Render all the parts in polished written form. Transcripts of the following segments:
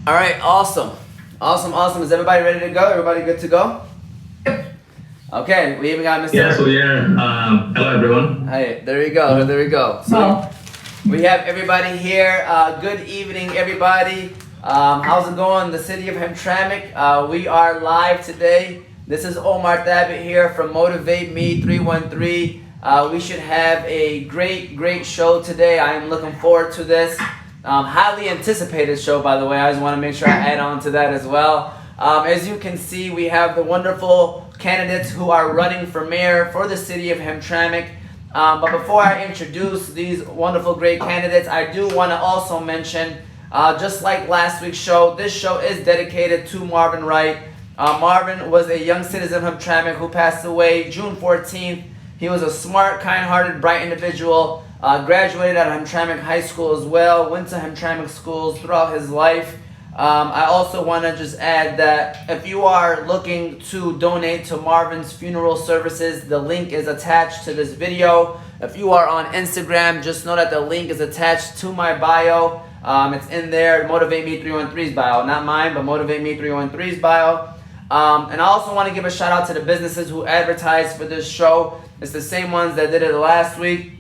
All right, awesome. Awesome. Is everybody ready to go? Everybody good to go? Okay, we even got Mr. Yes, we are. Hello, everyone. Hey, there we go. So we have everybody here. Good evening, everybody. How's it going? The city of Hemtramic. We are live today. This is Omar Thabit here from MotivateMe313. We should have a great show today. I am looking forward to this. Highly anticipated show, by the way. I just want to make sure I add on to that as well. As you can see, we have the wonderful candidates who are running for mayor for the city of Hemtramic. But before I introduce these wonderful great candidates, I do want to also mention, just like last week's show, this show is dedicated to Marvin Wright. Marvin was a young citizen of Hamtramck who passed away June 14th. He was a smart, kind-hearted, bright individual. Graduated at Hamtramck High School as well. Went to Hamtramck schools throughout his life. I also want to just add that if you are looking to donate to Marvin's funeral services, the link is attached to this video. If you are on Instagram, just know that the link is attached to my bio. It's in there, MotivateMe313's bio. Not mine, but MotivateMe313's bio. And I also want to give a shout out to the businesses who advertised for this show. It's the same ones that did it last week,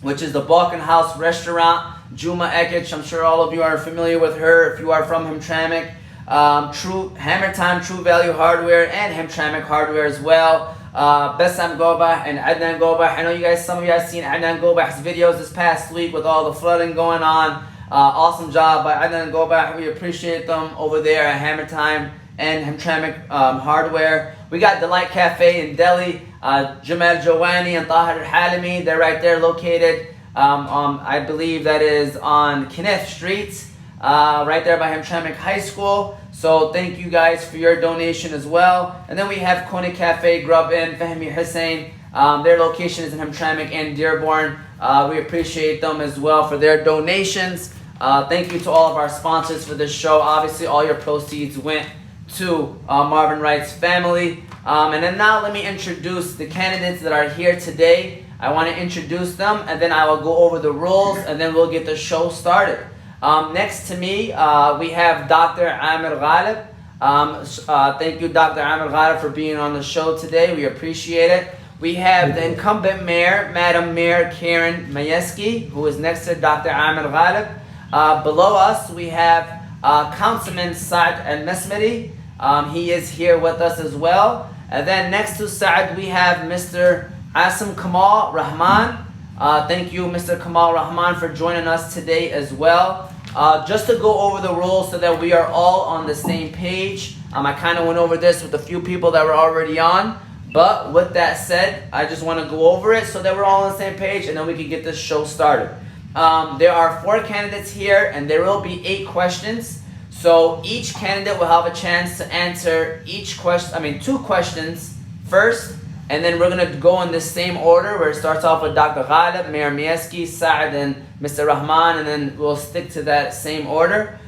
which is the Balkan House Restaurant, Juma Ekic. I'm sure all of you are familiar with her if you are from Hemtramic. HammerTime, True Value Hardware, and Hemtramic Hardware as well. Bessam Gobah and Adnan Gobah. I know some of you guys seen Adnan Gobah's videos this past week with all the flooding going on. Awesome job by Adnan Gobah. We appreciate them over there at HammerTime and Hemtramic Hardware. We got Delite Cafe in Deli. Jamal Jawani and Tahir Halimi, they're right there located. I believe that is on Kenneth Street, right there by Hamtramck High School. So thank you guys for your donation as well. And then we have Conant Cafe, Grub Inn, Fahmi Hussein. Their location is in Hamtramck and Dearborn. We appreciate them as well for their donations. Thank you to all of our sponsors for this show. Obviously, all your proceeds went to Marvin Wright's family. And then now let me introduce the candidates that are here today. I want to introduce them, and then I will go over the rules, and then we'll get the show started. Next to me, we have Dr. Ameer Ghalib. Thank you, Dr. Ameer Ghalib, for being on the show today. We appreciate it. We have the incumbent mayor, Madam Mayor Karen Mayesky, who is next to Dr. Ameer Ghalib. Below us, we have Councilman Saad Almasmari. He is here with us as well. And then next to Saad, we have Mr. Kamal Rahman. Thank you, Mr. Kamal Rahman, for joining us today as well. Just to go over the rules so that we are all on the same page. I kind of went over this with a few people that were already on. But with that said, I just want to go over it so that we're all on the same page, and then we can get this show started. There are 4 candidates here, and there will be 8 questions. So each candidate will have a chance to answer two questions first, and then we're going to go in the same order where it starts off with Dr. Ghalib, Mayor Mayesky, Saad, and Mr. Rahman, and then we'll stick to that same order.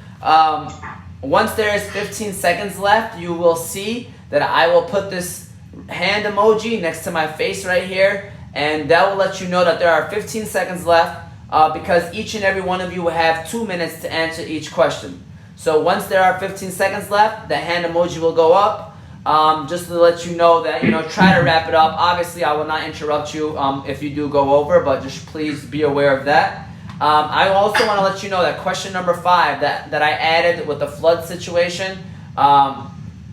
Once there is 15 seconds left, you will see that I will put this hand emoji next to my face right here, and that will let you know that there are 15 seconds left because each and every one of you will have 2 minutes to answer each question. So once there are 15 seconds left, the hand emoji will go up. Just to let you know that, try to wrap it up. Obviously, I will not interrupt you if you do go over, but just please be aware of that. I also want to let you know that question number 5 that I added with the flood situation,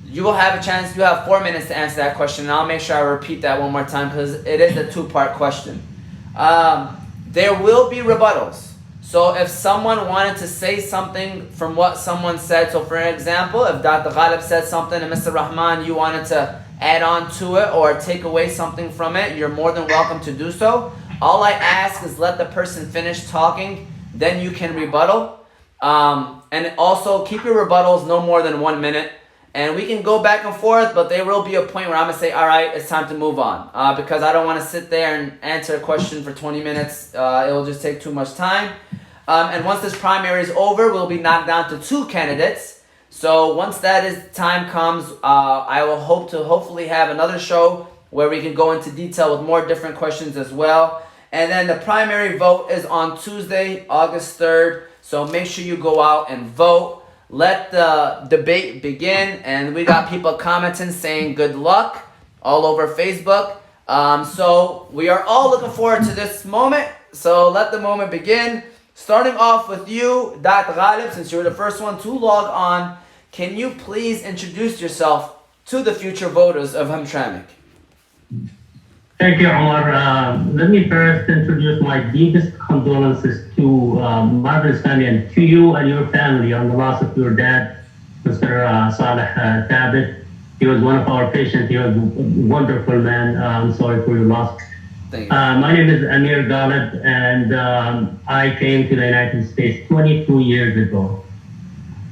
you will have a chance, you have 4 minutes to answer that question, and I'll make sure I repeat that one more time because it is a 2-part question. There will be rebuttals. So if someone wanted to say something from what someone said, so for example, if Dr. Ghalib said something and Mr. Rahman, you wanted to add on to it or take away something from it, you're more than welcome to do so. All I ask is let the person finish talking, then you can rebuttal. And also keep your rebuttals no more than 1 minute. And we can go back and forth, but there will be a point where I'm going to say, all right, it's time to move on. Because I don't want to sit there and answer a question for 20 minutes. It will just take too much time. And once this primary is over, we'll be knocked down to 2 candidates. So once time comes, I will hopefully have another show where we can go into detail with more different questions as well. And then the primary vote is on Tuesday, August 3rd. So make sure you go out and vote. let the debate begin. And we got people commenting saying good luck all over Facebook. So we are all looking forward to this moment. So let the moment begin. Starting off with you, Dr. Ghalib, since you were the first one to log on, can you please introduce yourself to the future voters of Hemtramic? Thank you, Omar. Let me first introduce my deepest condolences to Marvin's family and to you and your family on the loss of your dad, Mr. Saad. He was one of our patients. He was a wonderful man. I'm sorry for your loss. Thank you. My name is Ameer Ghalib, and I came to the United States 22 years ago.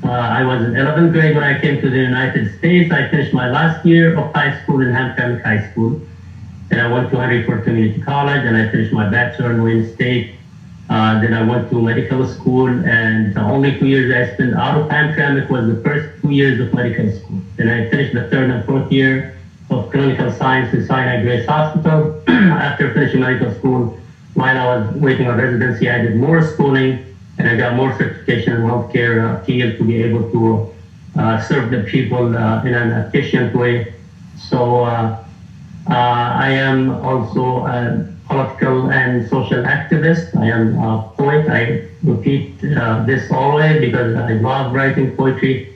I was in 11th grade when I came to the United States. I finished my last year of high school in Hamtramck High School. Then I went to Henry Ford Community College, and I finished my bachelor in Wayne State. Then I went to medical school, and the only 2 years I spent out of Hamtramck was the first 2 years of medical school. Then I finished the third and fourth year of clinical science in Sinai Grace Hospital. After finishing medical school, while I was waiting on residency, I did more schooling, and I got more certification in healthcare field to be able to serve the people in an efficient way. So I am also a political and social activist. I am a poet. I repeat this always because I love writing poetry.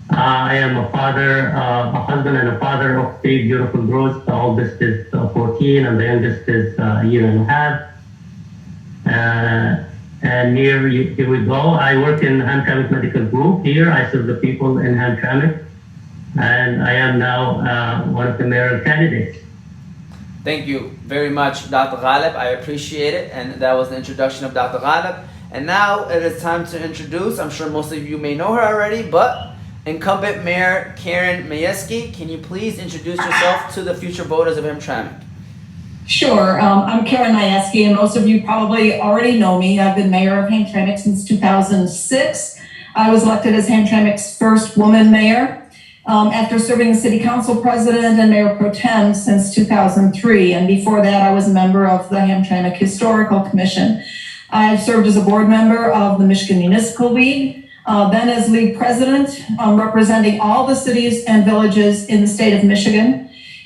I am a father, a husband and a father of 3 beautiful girls. The oldest is 14 and the youngest is a year and a half. And here we go. I work in Hemtramik Medical Group here. I serve the people in Hemtramik. And I am now one of the mayoral candidates. Thank you very much, Dr. Ghalib. I appreciate it. And that was the introduction of Dr. Ghalib. And now it is time to introduce, I'm sure most of you may know her already, but Incumbent Mayor Karen Mayesky. Can you please introduce yourself to the future voters of Hemtramic? Sure. I'm Karen Mayesky, and most of you probably already know me. I've been mayor of Hemtramic since 2006. I was elected as Hemtramic's first woman mayor after serving as city council president and mayor pro tem since 2003. And before that, I was a member of the Hamtramck Historical Commission. I've served as a board member of the Michigan Municipal League, then as league president, representing all the cities and villages in the state of Michigan.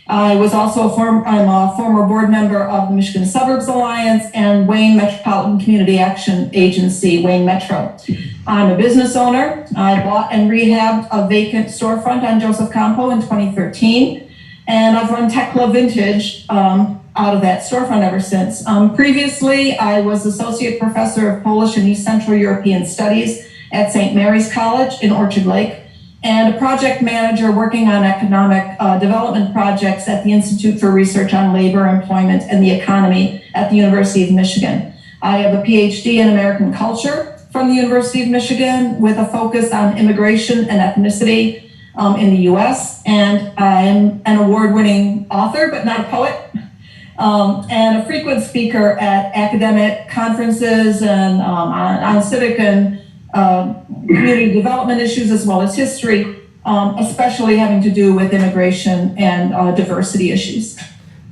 I was also I'm a former board member of the Michigan Suburbs Alliance and Wayne Metropolitan Community Action Agency, Wayne Metro. I'm a business owner. I bought and rehabbed a vacant storefront on Joseph Campo in 2013, and I've run Tekla Vintage out of that storefront ever since. Previously, I was associate professor of Polish and East Central European Studies at St. Mary's College in Orchard Lake, and a project manager working on economic development projects at the Institute for Research on Labor, Employment, and the Economy at the University of Michigan. I have a PhD in American culture from the University of Michigan with a focus on immigration and ethnicity in the US, and I'm an award-winning author, but not a poet, and a frequent speaker at academic conferences and on civic and community development issues as well as history, especially having to do with immigration and diversity issues.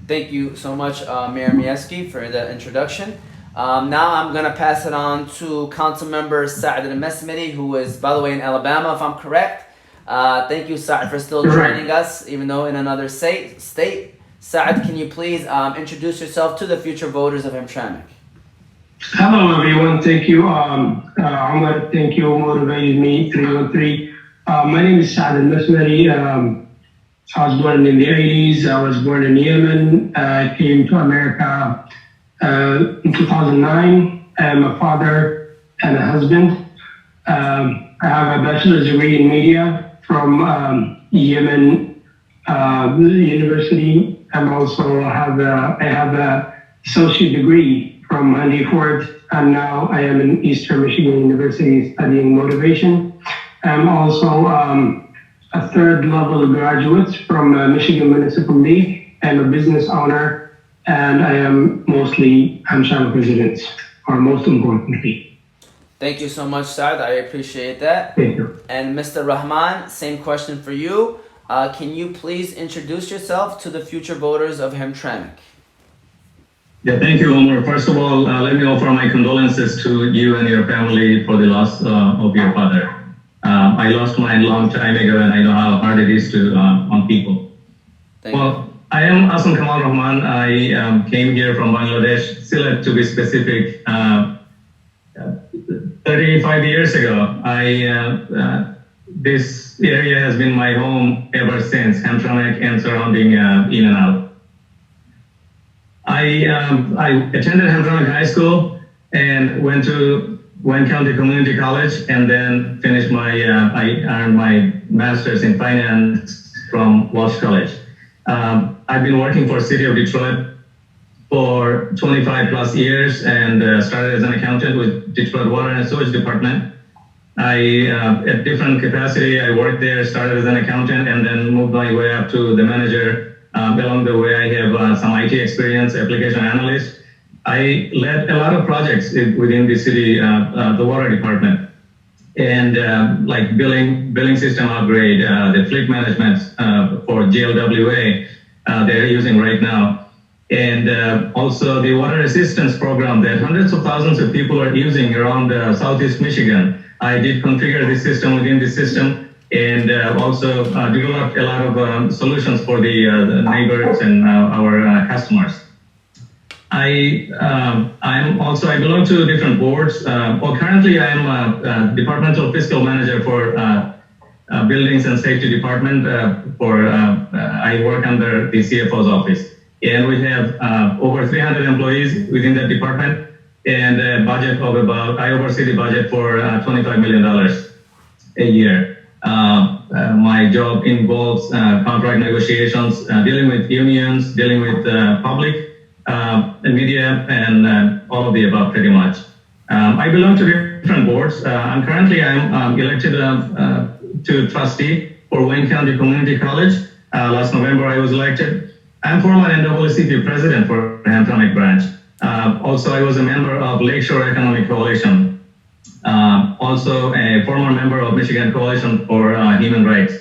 Thank you so much, Mayor Mayesky, for the introduction. Now I'm going to pass it on to Councilmember Saad Almasmari, who is, by the way, in Alabama, if I'm correct. Thank you, Saad, for still joining us, even though in another state. Saad, can you please introduce yourself to the future voters of Hemtramic? Hello, everyone. Thank you, Omar. Thank you, MotivateMe313. My name is Saad Almasmari. I was born in the 80s. I was born in Yemen. I came to America in 2009. I'm a father and a husband. I have a bachelor's degree in media from Yemen University. I have a associate degree from Henry Ford, and now I am in Eastern Michigan University studying motivation. I'm also a third level graduate from Michigan Municipal League. I'm a business owner, and I am mostly Hamtramck resident, or most importantly. Thank you so much, Saad. I appreciate that. Thank you. And Mr. Rahman, same question for you. Can you please introduce yourself to the future voters of Hemtramic? Yeah, thank you, Omar. First of all, let me offer my condolences to you and your family for the loss of your father. I lost mine a long time ago, and I know how hard it is to on people. Well, I am Kamal Rahman. I came here from Bangladesh, Sylhet to be specific, 35 years ago. This area has been my home ever since, Hemtramck and surrounding in and out. I attended Hemtramck High School and went to Wayne County Community College, and then finished I earned my master's in finance from Walsh College. I've been working for City of Detroit for 25 plus years, and started as an accountant with Detroit Water and Sewage Department. At different capacity, I worked there, started as an accountant, and then moved my way up to the manager. Along the way, I have some IT experience, application analyst. I led a lot of projects within the city, the water department, and like billing system upgrade, the fleet management for GLWA they're using right now. And also the water assistance program that hundreds of thousands of people are using around Southeast Michigan. I did configure the system within the system, and also developed a lot of solutions for the neighbors and our customers. I belong to different boards. Currently I am a departmental fiscal manager for buildings and safety department. I work under the CFO's office. And we have over 300 employees within that department, and a budget of I oversee the budget for $25 million a year. My job involves contract negotiations, dealing with unions, dealing with public, media, and all of the above pretty much. I belong to different boards. I'm elected to trustee for Wayne County Community College. Last November I was elected. I'm former NAACP president for Hemtramic branch. Also, I was a member of Lakeshore Economic Coalition. Also, a former member of Michigan Coalition for Human Rights.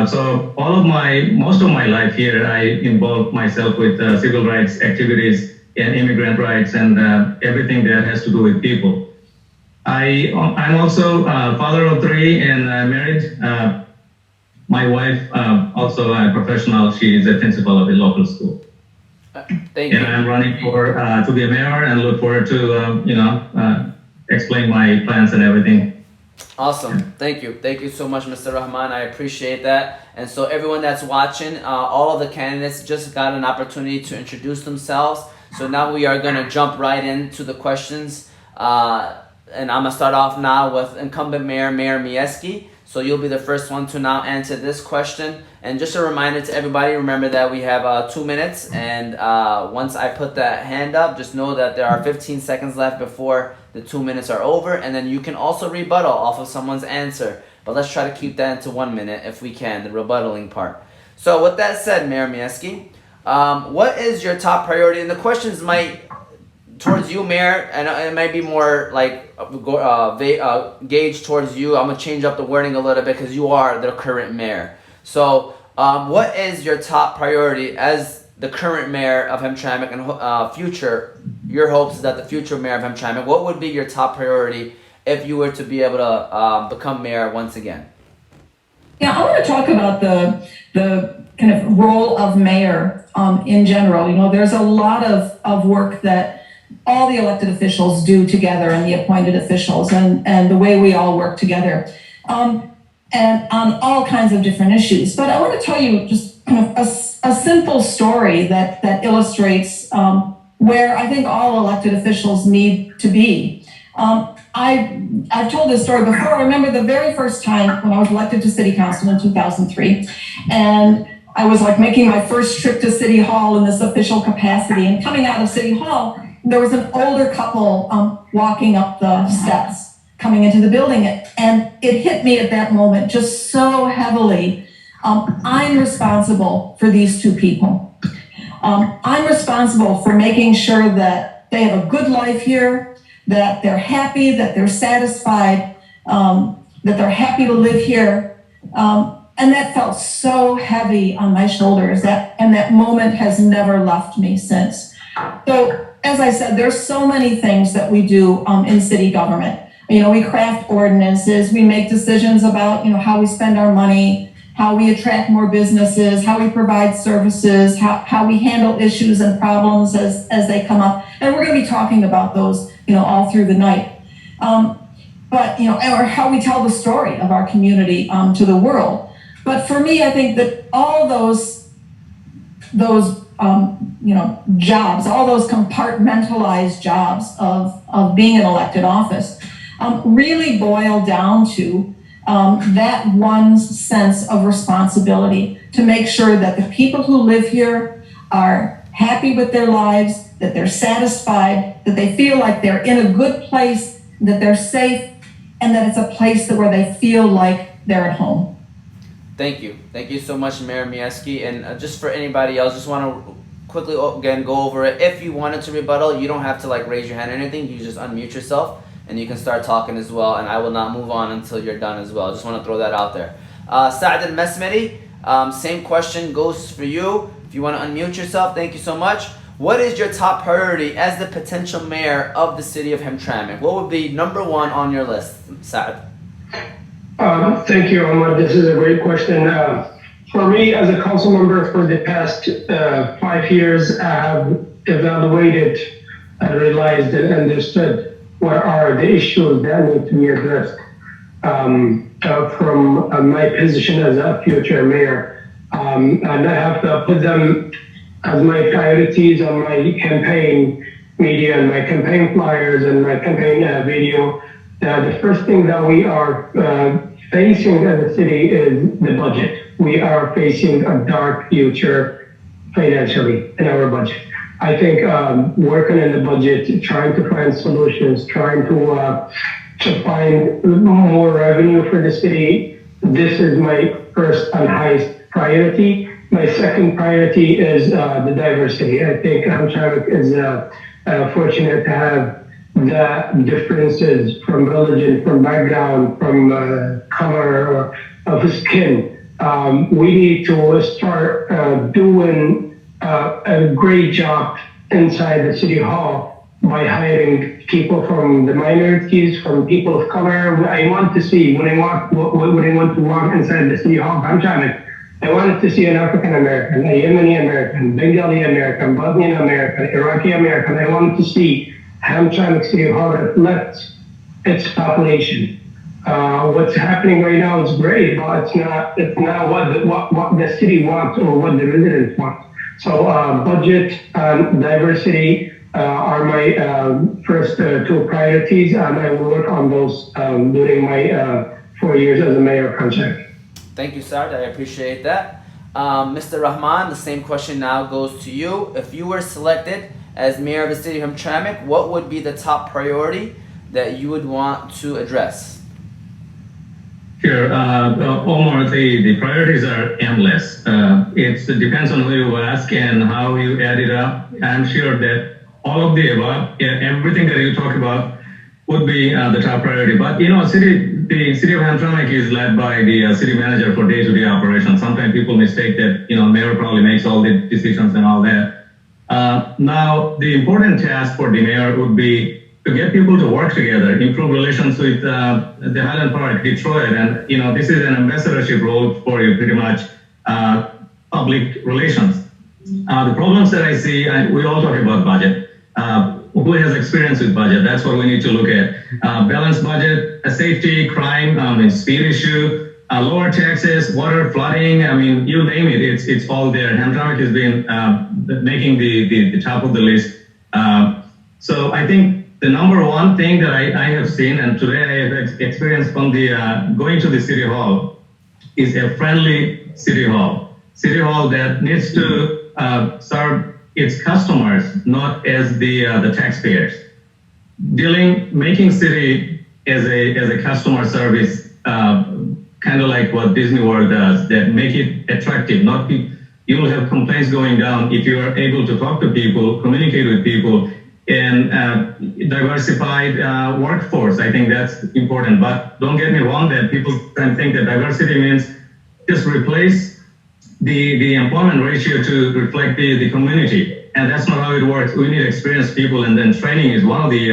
So most of my life here, I involved myself with civil rights activities and immigrant rights and everything that has to do with people. I'm also a father of three and married. My wife, also a professional, she is a principal of a local school. Thank you. And I'm running to be a mayor, and look forward to explain my plans and everything. Awesome. Thank you. Thank you so much, Mr. Rahman. I appreciate that. And so everyone that's watching, all of the candidates just got an opportunity to introduce themselves. So now we are going to jump right into the questions. And I'm going to start off now with incumbent Mayor Mayesky. So you'll be the first one to now answer this question. And just a reminder to everybody, remember that we have 2 minutes. And once I put that hand up, just know that there are 15 seconds left before the 2 minutes are over. And then you can also rebuttal off of someone's answer. But let's try to keep that into 1 minute if we can, the rebuttaling part. So with that said, Mayor Mayesky, what is your top priority? And the questions might, towards you, Mayor, and it might be more like gauged towards you. I'm going to change up the wording a little bit because you are the current mayor. So what is your top priority as the current mayor of Hemtramik and future, your hopes that the future mayor of Hemtramik, what would be your top priority if you were to be able to become mayor once again? Yeah, I want to talk about the kind of role of mayor in general. You know, there's a lot of work that all the elected officials do together, and the appointed officials, and the way we all work together, and on all kinds of different issues. But I want to tell you just kind of a simple story that illustrates where I think all elected officials need to be. I've told this story before. I remember the very first time when I was elected to city council in 2003, and I was like making my first trip to City Hall in this official capacity, and coming out of City Hall, there was an older couple walking up the steps, coming into the building, and it hit me at that moment just so heavily. I'm responsible for these two people. I'm responsible for making sure that they have a good life here, that they're happy, that they're satisfied, that they're happy to live here. And that felt so heavy on my shoulders, and that moment has never left me since. So, as I said, there's so many things that we do in city government. We craft ordinances, we make decisions about, how we spend our money, how we attract more businesses, how we provide services, how we handle issues and problems as they come up. And we're going to be talking about those, all through the night. Or how we tell the story of our community to the world. But for me, I think that all those jobs, all those compartmentalized jobs of being in elected office, really boil down to that one's sense of responsibility to make sure that the people who live here are happy with their lives, that they're satisfied, that they feel like they're in a good place, that they're safe, and that it's a place where they feel like they're at home. Thank you. Thank you so much, Mayor Mayesky. And just for anybody else, just want to quickly again go over it. If you wanted to rebuttal, you don't have to raise your hand or anything. You just unmute yourself and you can start talking as well. And I will not move on until you're done as well. Just want to throw that out there. Saad Almasmari, same question goes for you. If you want to unmute yourself, thank you so much. What is your top priority as the potential mayor of the city of Hemtramic? What would be number one on your list, Saad? Thank you, Ahmad. This is a great question. For me, as a council member for the past 5 years, I have evaluated and realized and understood what are the issues that need to be addressed from my position as a future mayor. And I have to put them as my priorities on my campaign media and my campaign flyers and my campaign video. The first thing that we are facing as a city is the budget. We are facing a dark future financially in our budget. I think working in the budget, trying to find solutions, trying to find more revenue for the city, this is my first and highest priority. My second priority is the diversity. I think Hemtramik is fortunate to have the differences from religion, from background, from color or of skin. We need to start doing a great job inside the city hall by hiring people from the minorities, from people of color. I want to see when I want to walk inside the city hall of Hemtramik, I wanted to see an African American, a Yemeni American, Bengali American, Bosnian American, Iraqi American. I wanted to see Hamtramck City Hall reflects its population. What's happening right now is great, but it's not what the city wants or what the residents want. So budget and diversity are my first two priorities, and I will work on those during my 4 years as a mayor of Hamtramck. Thank you, Saad. I appreciate that. Mr. Rahman, the same question now goes to you. If you were selected as mayor of the city of Hemtramik, what would be the top priority that you would want to address? Sure. Omar, the priorities are endless. It depends on who you ask and how you add it up. I'm sure that all of the above, everything that you talk about would be the top priority. But, the city of Hamtramck is led by the city manager for day-to-day operations. Sometimes people mistake that, mayor probably makes all the decisions and all that. Now, the important task for the mayor would be to get people to work together, improve relations with the Highland Park, Detroit, and this is an ambassadorship role for you, pretty much public relations. The problems that I see, we all talk about budget. Who has experience with budget? That's what we need to look at. Balanced budget, safety, crime, speed issue, lower taxes, water, flooding. You name it, it's all there. Hemtramik has been making the top of the list. So I think the number one thing that I have seen, and today I have experienced from the going to the city hall, is a friendly city hall. City hall that needs to serve its customers, not as the taxpayers. Making city as a customer service, kind of like what Disney World does, that make it attractive. You will have complaints going down if you are able to talk to people, communicate with people, and diversified workforce. I think that's important. But don't get me wrong that people think that diversity means just replace the employment ratio to reflect the community. And that's not how it works. We need experienced people, and then training is one of the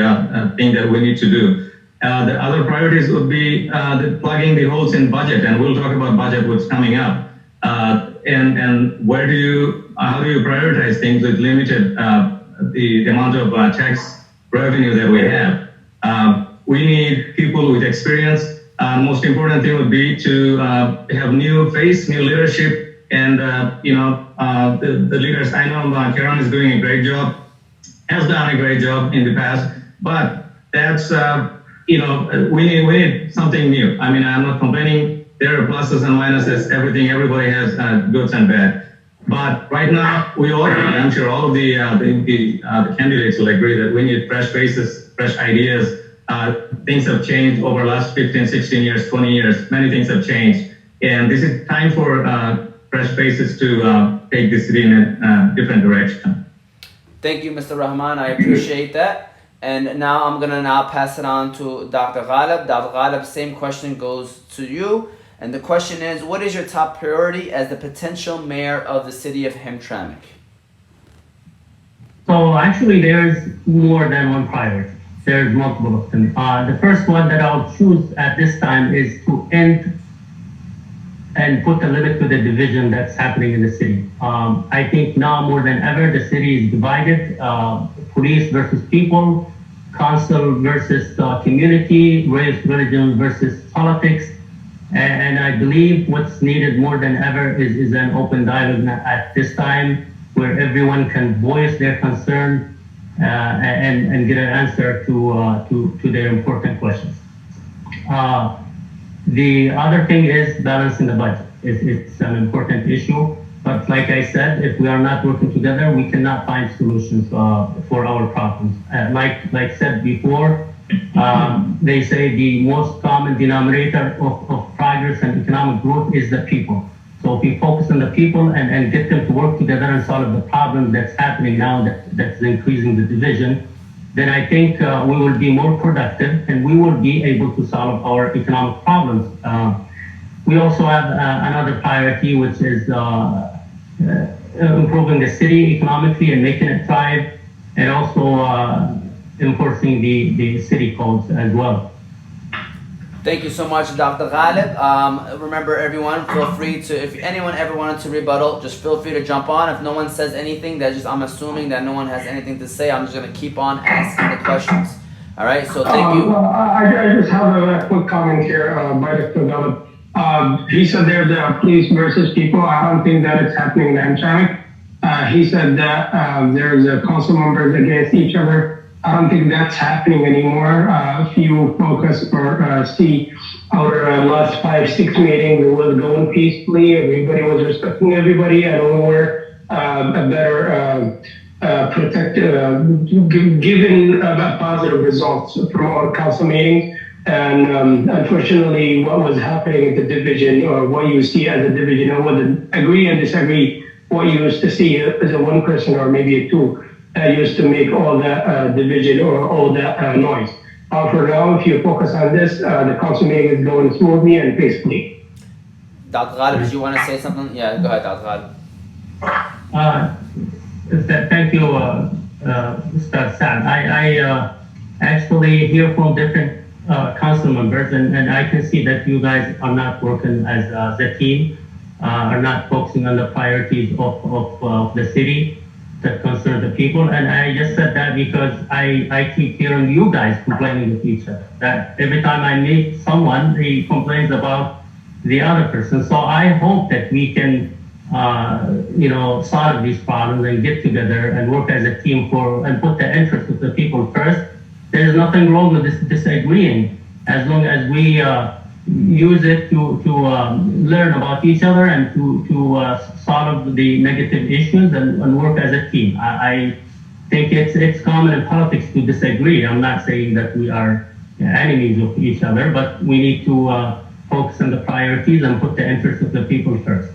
things that we need to do. The other priorities would be plugging the holes in budget, and we'll talk about budget, what's coming up. And how do you prioritize things with limited the amount of tax revenue that we have? We need people with experience. Most important thing would be to have new face, new leadership, and the leaders. I know Karan is doing a great job, has done a great job in the past, but that's we need something new. I mean, I'm not complaining. There are pluses and minuses. Everybody has goods and bad. But right now, we all, I'm sure all of the candidates will agree that we need fresh faces, fresh ideas. Things have changed over the last 15, 16 years, 20 years. Many things have changed. And this is time for fresh faces to take the city in a different direction. Thank you, Mr. Rahman. I appreciate that. And now I'm going to pass it on to Dr. Ghalib. Dr. Ghalib, same question goes to you. And the question is, what is your top priority as the potential mayor of the city of Hemtramic? So actually there's more than one priority. There's multiple of them. The first one that I'll choose at this time is to end and put a limit to the division that's happening in the city. I think now more than ever, the city is divided, police versus people, council versus community, race, religion versus politics. And I believe what's needed more than ever is an open dialogue at this time where everyone can voice their concern and get an answer to their important questions. The other thing is balancing the budget. It's an important issue, but like I said, if we are not working together, we cannot find solutions for our problems. Like said before, they say the most common denominator of progress and economic growth is the people. So if we focus on the people and get them to work together and solve the problem that's happening now that's increasing the division, then I think we will be more productive and we will be able to solve our economic problems. We also have another priority, which is improving the city economically and making it thrive, and also enforcing the city codes as well. Thank you so much, Dr. Ghalib. Remember, everyone, feel free to, if anyone ever wanted to rebuttal, just feel free to jump on. If no one says anything, I'm assuming that no one has anything to say. I'm just going to keep on asking the questions. All right, so thank you. I just have a quick comment here by Dr. Ghalib. He said there's police versus people. I don't think that it's happening in Hamtramck. He said that there's council members against each other. I don't think that's happening anymore. If you focus or see our last 5-6 meetings, it was going peacefully. Everybody was respecting everybody. I don't know where a better given positive results from our council meetings. And unfortunately, what was happening at the division, or what you see as a division, I wouldn't agree and disagree. What you used to see as a one person or maybe a two used to make all that division or all that noise. For now, if you focus on this, the council meeting is going smoothly and peacefully. Dr. Ghalib, did you want to say something? Yeah, go ahead, Dr. Ghalib. Thank you, Mr. Saad. I actually hear from different council members, and I can see that you guys are not working as the team, are not focusing on the priorities of the city that concern the people. And I just said that because I keep hearing you guys complaining with each other. That every time I meet someone, he complains about the other person. So I hope that we can solve these problems and get together and work as a team and put the interest of the people first. There's nothing wrong with disagreeing, as long as we use it to learn about each other and to solve the negative issues and work as a team. I think it's common in politics to disagree. I'm not saying that we are enemies of each other, but we need to focus on the priorities and put the interest of the people first.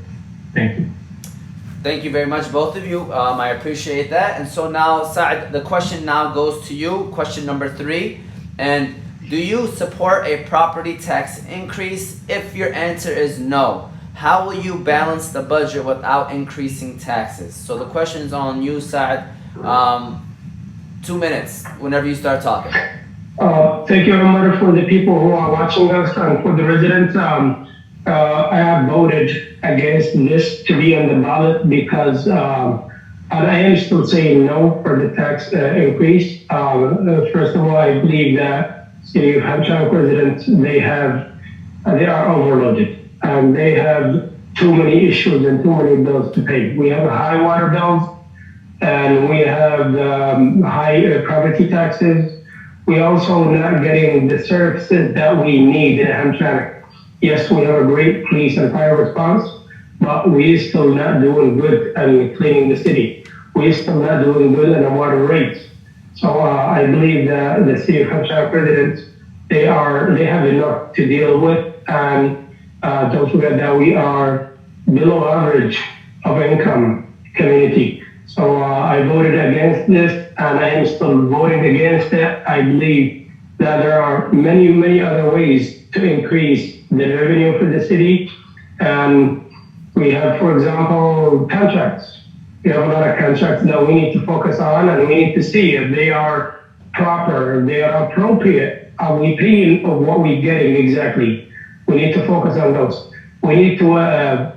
Thank you. Thank you very much, both of you. I appreciate that. And so now, Saad, the question now goes to you, question number 3. And do you support a property tax increase? If your answer is no, how will you balance the budget without increasing taxes? So the question is on you, Saad. 2 minutes, whenever you start talking. Thank you, Ameer, for the people who are watching us and for the residents. I have voted against this to be on the ballot because, and I am still saying no for the tax increase. First of all, I believe that City of Hamtramck residents, they are overloaded and they have too many issues and too many bills to pay. We have high water bills and we have high property taxes. We also not getting the services that we need in Hamtramck. Yes, we have a great police and fire response, but we still not doing good in cleaning the city. We still not doing good in the water rates. So I believe that the city of Hamtramck residents, they have enough to deal with, and don't forget that we are below average of income community. So I voted against this, and I am still voting against it. I believe that there are many, many other ways to increase the revenue for the city. And we have, for example, contracts. We have a lot of contracts that we need to focus on, and we need to see if they are proper, if they are appropriate. Are we paying of what we're getting exactly? We need to focus on those. We need to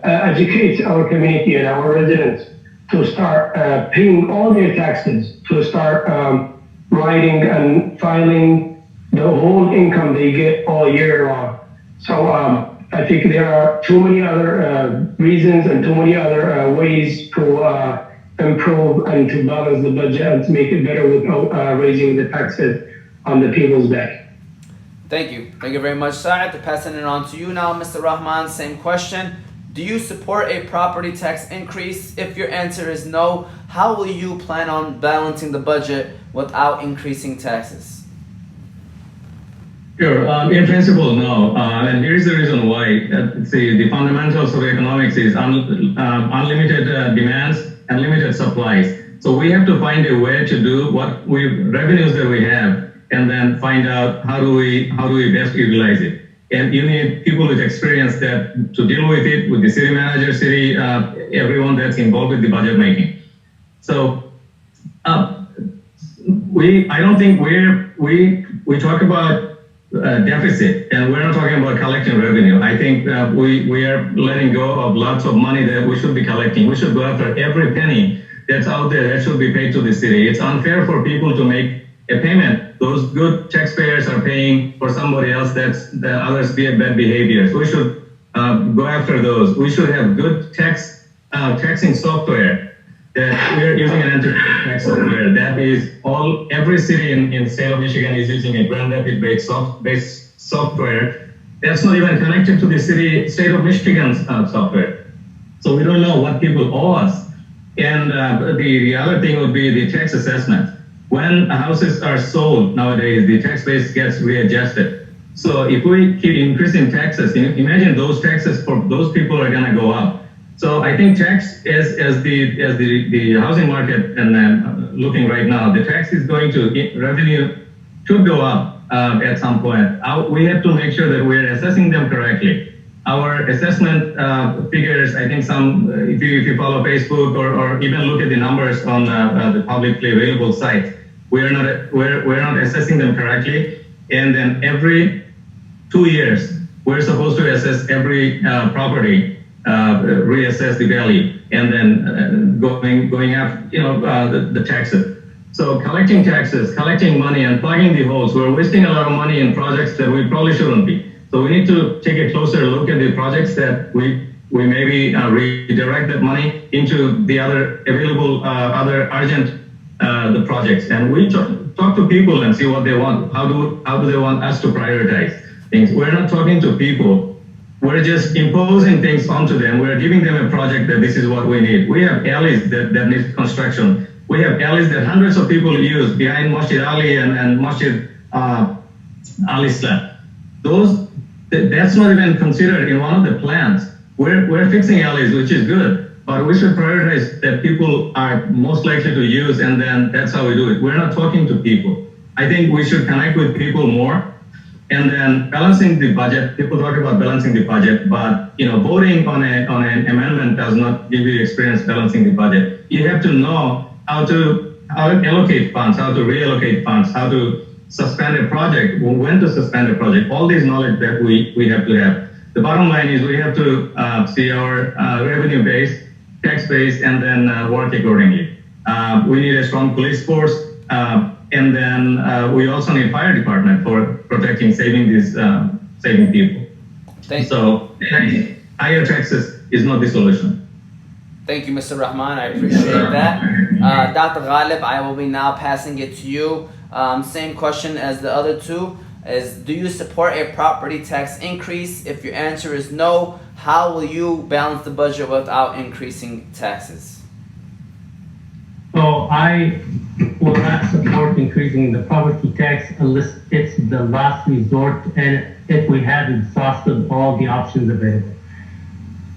educate our community and our residents to start paying all their taxes, to start writing and filing the whole income they get all year long. So I think there are too many other reasons and too many other ways to improve and to balance the budget and to make it better without raising the taxes on the people's back. Thank you. Thank you very much, Saad. Passing it on to you now, Mr. Rahman. Same question. Do you support a property tax increase? If your answer is no, how will you plan on balancing the budget without increasing taxes? Sure. In principle, no. And here's the reason why. The fundamentals of economics is unlimited demands and limited supplies. So we have to find a way to do revenues that we have, and then find out how do we best utilize it. And you need people with experience that to deal with it, with the city manager, everyone that's involved with the budget making. So I don't think we talk about deficit, and we're not talking about collecting revenue. I think we are letting go of lots of money that we should be collecting. We should go after every penny that's out there that should be paid to the city. It's unfair for people to make a payment. Those good taxpayers are paying for somebody else that's others be bad behaviors. We should go after those. We should have good taxing software. That we're using an enterprise tax software. That is every city in the state of Michigan is using a Grand Rapids based software. That's not even connected to the state of Michigan's software. So we don't know what people owe us. And the other thing would be the tax assessment. When houses are sold nowadays, the tax base gets readjusted. So if we keep increasing taxes, imagine those taxes for those people are going to go up. So I think tax as the housing market and looking right now, the tax is going to revenue should go up at some point. We have to make sure that we're assessing them correctly. Our assessment figures, I think if you follow Facebook or even look at the numbers on the publicly available sites, we're not assessing them correctly. And then every 2 years, we're supposed to assess every property, reassess the value, and then going up, the taxes. So collecting taxes, collecting money, and plugging the holes. We're wasting a lot of money in projects that we probably shouldn't be. So we need to take a closer look at the projects that we maybe redirect that money into the other available, other urgent the projects. And we talk to people and see what they want. How do they want us to prioritize things? We're not talking to people. We're just imposing things onto them. We're giving them a project that this is what we need. We have alleys that need construction. We have alleys that hundreds of people use behind Masjid Ali and Masjid Ali Islam. That's not even considered in one of the plans. We're fixing alleys, which is good, but we should prioritize that people are most likely to use, and then that's how we do it. We're not talking to people. I think we should connect with people more, and then balancing the budget. People talk about balancing the budget, but voting on an amendment does not give you experience balancing the budget. You have to know how to allocate funds, how to reallocate funds, how to suspend a project, when to suspend a project, all this knowledge that we have to have. The bottom line is we have to see our revenue base, tax base, and then work accordingly. We need a strong police force, and then we also need fire department for protecting, saving people. So higher taxes is not the solution. Thank you, Mr. Rahman. I appreciate that. Dr. Ghalib, I will be now passing it to you. Same question as the other two. Do you support a property tax increase? If your answer is no, how will you balance the budget without increasing taxes? So I will not support increasing the property tax unless it's the last resort and if we have exhausted all the options available.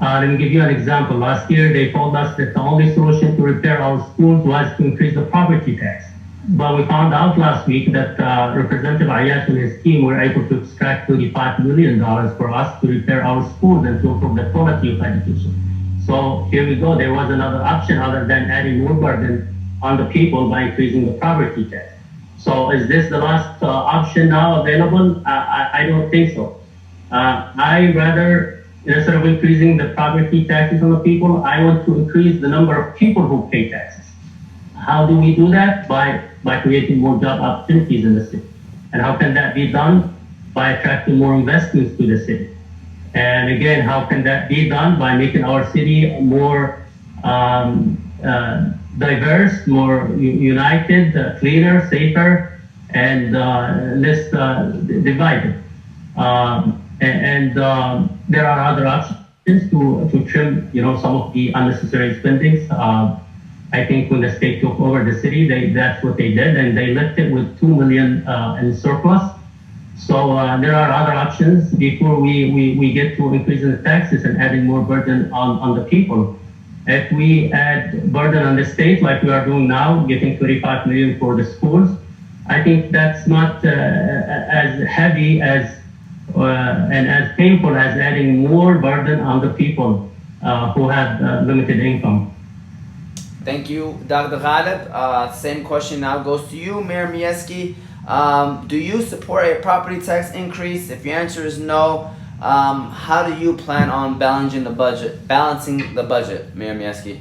Let me give you an example. Last year, they told us that the only solution to repair our schools was to increase the property tax. But we found out last week that Representative Ayash and his team were able to extract $35 million for us to repair our schools and to improve the quality of education. So here we go. There was another option other than adding more burden on the people by increasing the property tax. So is this the last option now available? I don't think so. I rather, instead of increasing the property taxes on the people, I want to increase the number of people who pay taxes. How do we do that? By creating more job opportunities in the city. And how can that be done? By attracting more investments to the city. And again, how can that be done? By making our city more diverse, more united, cleaner, safer, and less divided. There are other options to trim, some of the unnecessary spendings. I think when the state took over the city, that's what they did, and they left it with $2 million in surplus. So there are other options before we get to increasing the taxes and adding more burden on the people. If we add burden on the state like we are doing now, getting $35 million for the schools, I think that's not as heavy as and as painful as adding more burden on the people who have limited income. Thank you, Dr. Ghalib. Same question now goes to you, Mayor Mayesky. Do you support a property tax increase? If your answer is no, how do you plan on balancing the budget, Mayor Mayesky?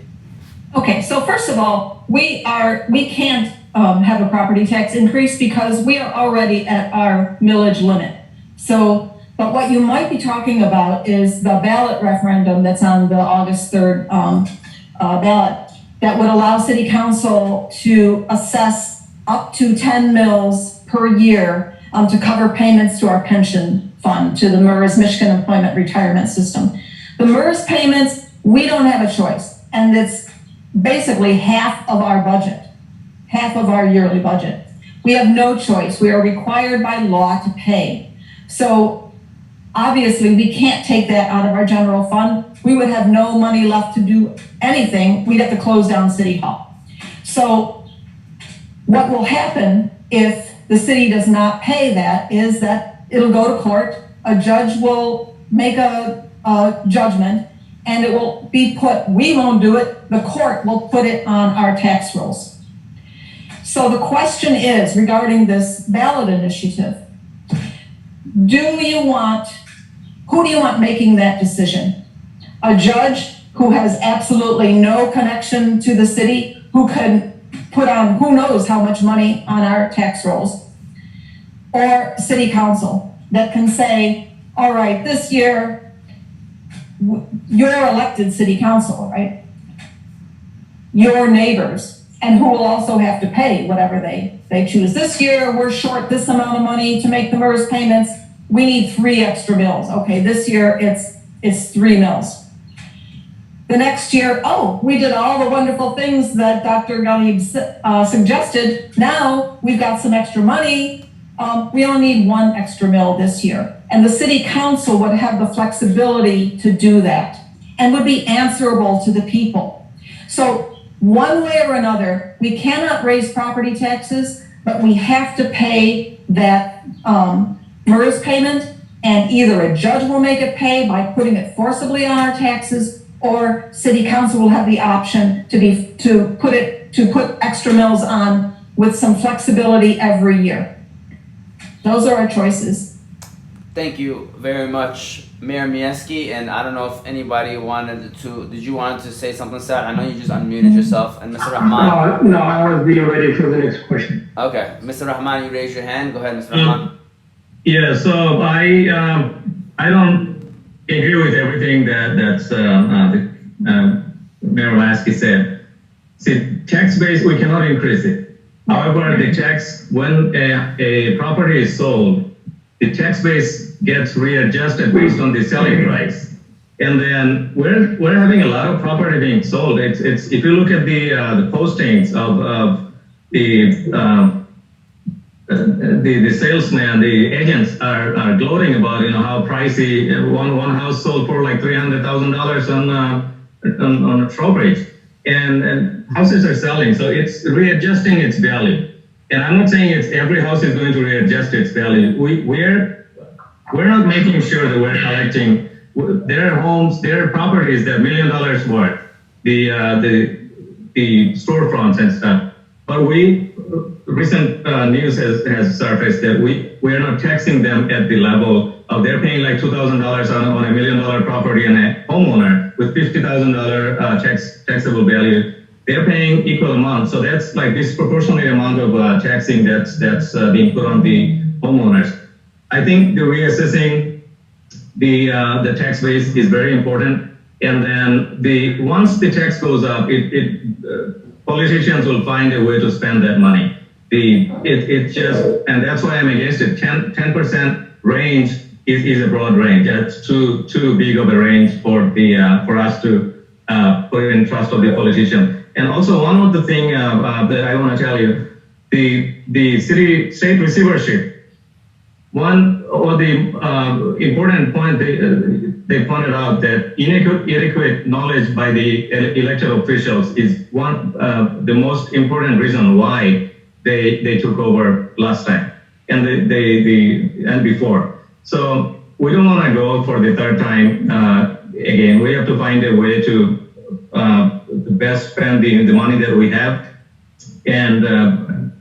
Okay, so first of all, we can't have a property tax increase because we are already at our millage limit. So, but what you might be talking about is the ballot referendum that's on the August 3rd ballot that would allow City Council to assess up to 10 mils per year to cover payments to our pension fund, to the MERS, Michigan Employment Retirement System. The MERS payments, we don't have a choice, and it's basically half of our budget, half of our yearly budget. We have no choice. We are required by law to pay. So obviously we can't take that out of our general fund. We would have no money left to do anything. We'd have to close down City Hall. So what will happen if the city does not pay that is that it'll go to court. A judge will make a judgment, and it will be put, we won't do it, the court will put it on our tax rolls. So the question is, regarding this ballot initiative, who do you want making that decision? A judge who has absolutely no connection to the city, who can put on who knows how much money on our tax rolls, or City Council that can say, all right, this year, you're elected City Council, right? Your neighbors, and who will also have to pay whatever they choose. This year, we're short this amount of money to make the MERS payments. We need 3 extra mills. Okay, this year it's 3 mills. The next year, we did all the wonderful things that Dr. Ghalib suggested. Now we've got some extra money. We only need 1 extra mill this year. And the City Council would have the flexibility to do that and would be answerable to the people. So one way or another, we cannot raise property taxes, but we have to pay that MERS payment, and either a judge will make it pay by putting it forcibly on our taxes, or City Council will have the option to put extra mills on with some flexibility every year. Those are our choices. Thank you very much, Mayor Mayesky. And I don't know if anybody wanted to. Did you want to say something, Saad? I know you just unmuted yourself. And Mr. Rahman. No, I was being ready for the next question. Okay, Mr. Rahman, you raised your hand. Go ahead, Mr. Rahman. Yeah, so I don't agree with everything that's Mayor Mayesky said. See, tax base, we cannot increase it. However, the tax, when a property is sold, the tax base gets readjusted based on the selling price. And then we're having a lot of property being sold. It's if you look at the postings of the salesman, the agents are gloating about how pricey one house sold for like $300,000 on Trowbridge, and houses are selling, so it's readjusting its value. And I'm not saying it's every house is going to readjust its value. We're not making sure that we're collecting their homes, their properties that $1 million worth, the storefronts and stuff. But recent news has surfaced that we are not taxing them at the level of they're paying like $2,000 on a $1 million property, and a homeowner with $50,000 taxable value, they're paying equal amount. So that's like disproportionate amount of taxing that's being put on the homeowners. I think the reassessing the tax base is very important. And then once the tax goes up, politicians will find a way to spend that money. And that's why I'm against it. 10% range is a broad range. That's too big of a range for us to put in trust of the politician. And also one of the thing that I want to tell you, the state receivership. One of the important point they pointed out that inadequate knowledge by the elected officials is the most important reason why they took over last time and and before. So we don't want to go for the third time again. We have to find a way to best spend the money that we have. And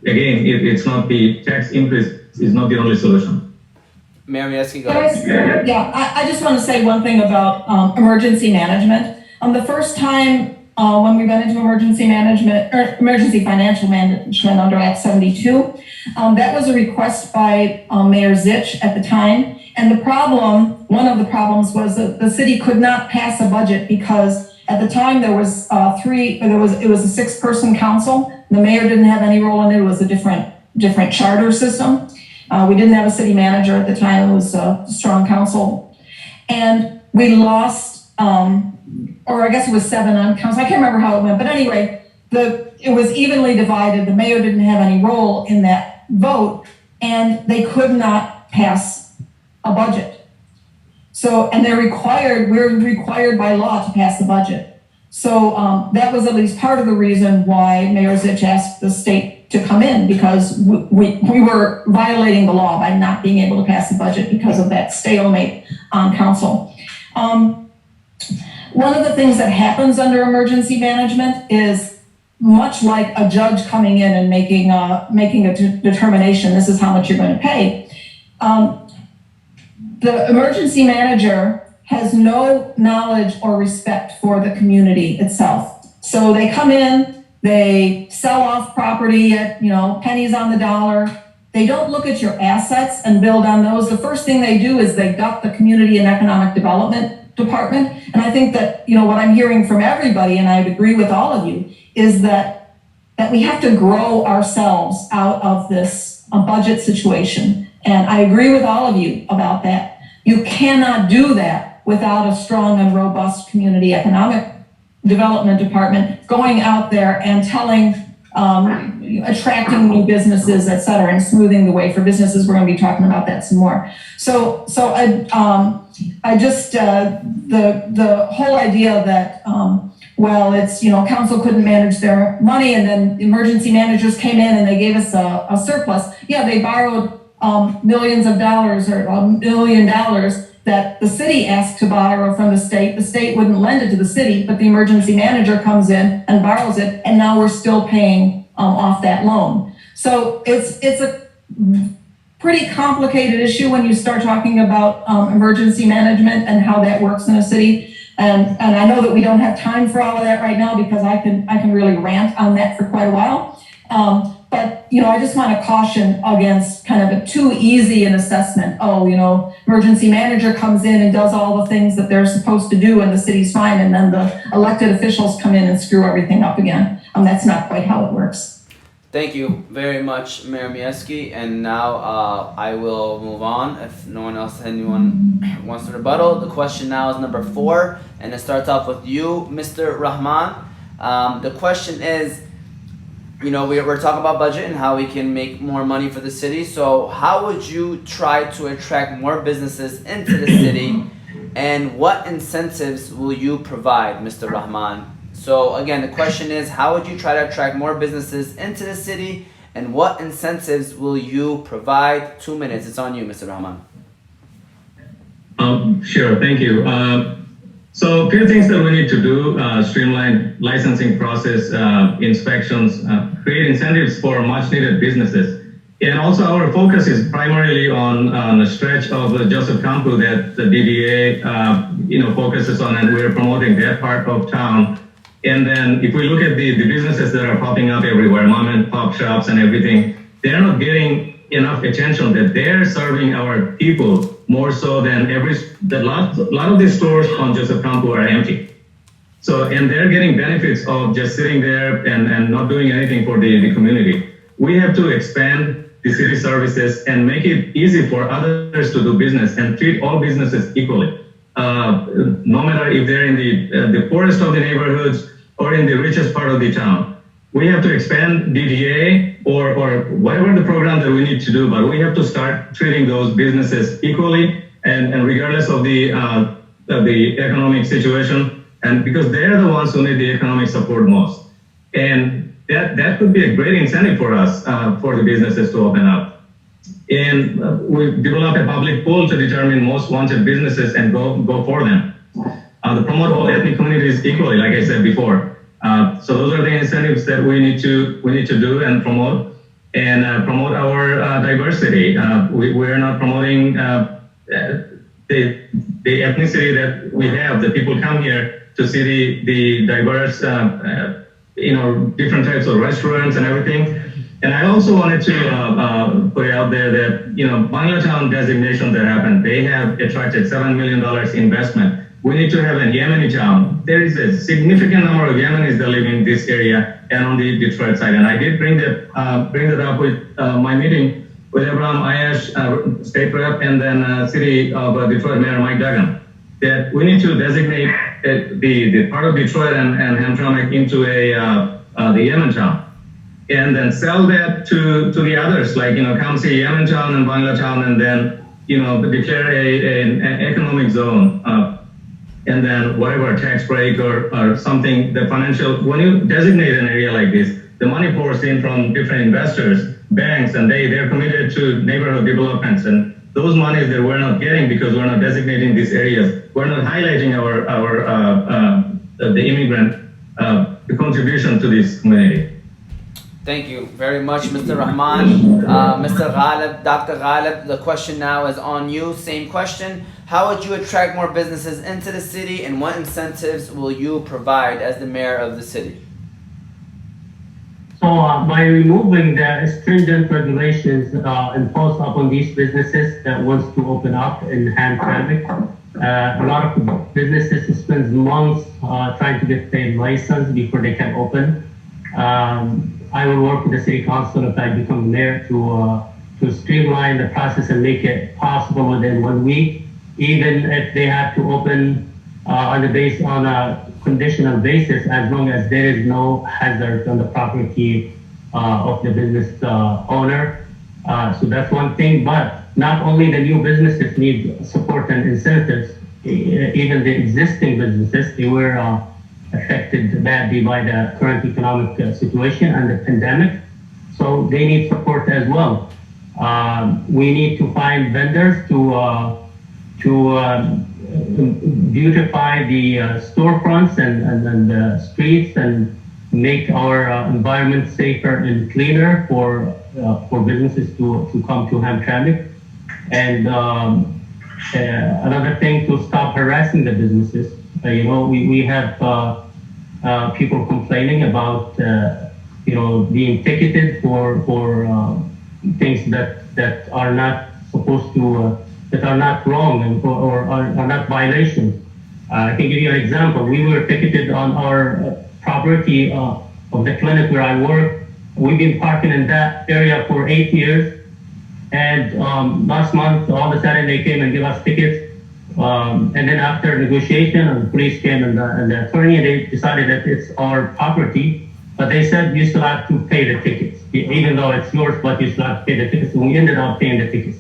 again, it's not the tax increase is not the only solution. Mayor Mayesky, go ahead. Yeah, I just want to say one thing about emergency management. The first time when we went into emergency management or emergency financial management under Act 72, that was a request by Mayor Zich at the time. And one of the problems was that the city could not pass a budget because at the time there was it was a 6-person council. The mayor didn't have any role in it. It was a different charter system. We didn't have a city manager at the time. It was a strong council. And we lost, or I guess it was 7 on council. I can't remember how it went. But anyway, it was evenly divided. The mayor didn't have any role in that vote, and they could not pass a budget. So, and we're required by law to pass the budget. So that was at least part of the reason why Mayor Zich asked the state to come in, because we were violating the law by not being able to pass the budget because of that stalemate on council. One of the things that happens under emergency management is much like a judge coming in and making a determination, this is how much you're going to pay. The emergency manager has no knowledge or respect for the community itself. So they come in, they sell off property at, pennies on the dollar. They don't look at your assets and build on those. The first thing they do is they gut the Community and Economic Development Department. And I think that, what I'm hearing from everybody, and I'd agree with all of you, is that we have to grow ourselves out of this budget situation. And I agree with all of you about that. You cannot do that without a strong and robust Community Economic Development Department going out there and telling, attracting new businesses, et cetera, and smoothing the way for businesses. We're going to be talking about that some more. So I just, the whole idea that, it's, council couldn't manage their money and then emergency managers came in and they gave us a surplus. Yeah, they borrowed millions of dollars or $1 million that the city asked to borrow from the state. The state wouldn't lend it to the city, but the emergency manager comes in and borrows it, and now we're still paying off that loan. So it's a pretty complicated issue when you start talking about emergency management and how that works in a city. And I know that we don't have time for all of that right now because I can really rant on that for quite a while. But, I just want to caution against kind of a too easy an assessment. Oh, emergency manager comes in and does all the things that they're supposed to do and the city's fine. And then the elected officials come in and screw everything up again. That's not quite how it works. Thank you very much, Mayor Mayesky. And now I will move on. If anyone wants to rebuttal, the question now is number 4, and it starts off with you, Mr. Rahman. The question is, we're talking about budget and how we can make more money for the city. So how would you try to attract more businesses into the city, and what incentives will you provide, Mr. Rahman? So again, the question is, how would you try to attract more businesses into the city, and what incentives will you provide? 2 minutes, it's on you, Mr. Rahman. Sure, thank you. So a few things that we need to do: streamline licensing process, inspections, create incentives for much needed businesses. And also our focus is primarily on a stretch of Joseph Campo that the DDA focuses on, and we're promoting that part of town. And then if we look at the businesses that are popping up everywhere, mom and pop shops and everything, they're not getting enough attention that they're serving our people more so than a lot of these stores on Joseph Campo are empty. So, and they're getting benefits of just sitting there and not doing anything for the community. We have to expand the city services and make it easy for others to do business and treat all businesses equally. No matter if they're in the poorest of the neighborhoods or in the richest part of the town. We have to expand DDA or whatever the program that we need to do, but we have to start treating those businesses equally and regardless of the economic situation, and because they're the ones who need the economic support most. And that could be a great incentive for us, for the businesses to open up. And we develop a public pool to determine most wanted businesses and go for them. To promote all ethnic communities equally, like I said before. So those are the incentives that we need to do and promote, and promote our diversity. We're not promoting the ethnicity that we have. The people come here to see the diverse, different types of restaurants and everything. And I also wanted to put it out there that, Bangladesh designation that happened, they have attracted $7 million investment. We need to have a Yemeni town. There is a significant number of Yemenis that live in this area and on the Detroit side. And I did bring that up with my meeting with Abraham Ayash, state rep, and then City of Detroit Mayor Mike Duggan, that we need to designate the part of Detroit and Hemtramic into the Yemen town. And then sell that to the others, like, come see Yemen town and Bangla town, and then, declare an economic zone. And then whatever tax break or something, the financial, when you designate an area like this, the money pours in from different investors, banks, and they're committed to neighborhood developments. And those monies that we're not getting because we're not designating these areas, we're not highlighting the immigrant, the contribution to this community. Thank you very much, Mr. Rahman. Mr. Ghalib, Dr. Ghalib, the question now is on you. Same question. How would you attract more businesses into the city, and what incentives will you provide as the mayor of the city? So by removing the stringent regulations imposed upon these businesses that wants to open up in Hemtramic, a lot of businesses spend months trying to get their license before they can open. I will work with the city council if I become mayor to streamline the process and make it possible within 1 week, even if they have to open on a conditional basis, as long as there is no hazard on the property of the business owner. So that's one thing. But not only the new businesses need support and incentives, even the existing businesses, they were affected badly by the current economic situation and the pandemic. So they need support as well. We need to find vendors to beautify the storefronts and the streets and make our environment safer and cleaner for for businesses to come to Hemtramic. And another thing, to stop harassing the businesses. We have people complaining about being ticketed for things that are not supposed to that are not wrong or are not violations. I can give you an example. We were ticketed on our property of the clinic where I work. We've been parking in that area for 8 years. And last month, all of a sudden, they came and gave us tickets. And then after negotiation, and the police came and the attorney, they decided that it's our property. But they said you still have to pay the tickets, even though it's yours, but you still have to pay the tickets. And we ended up paying the tickets.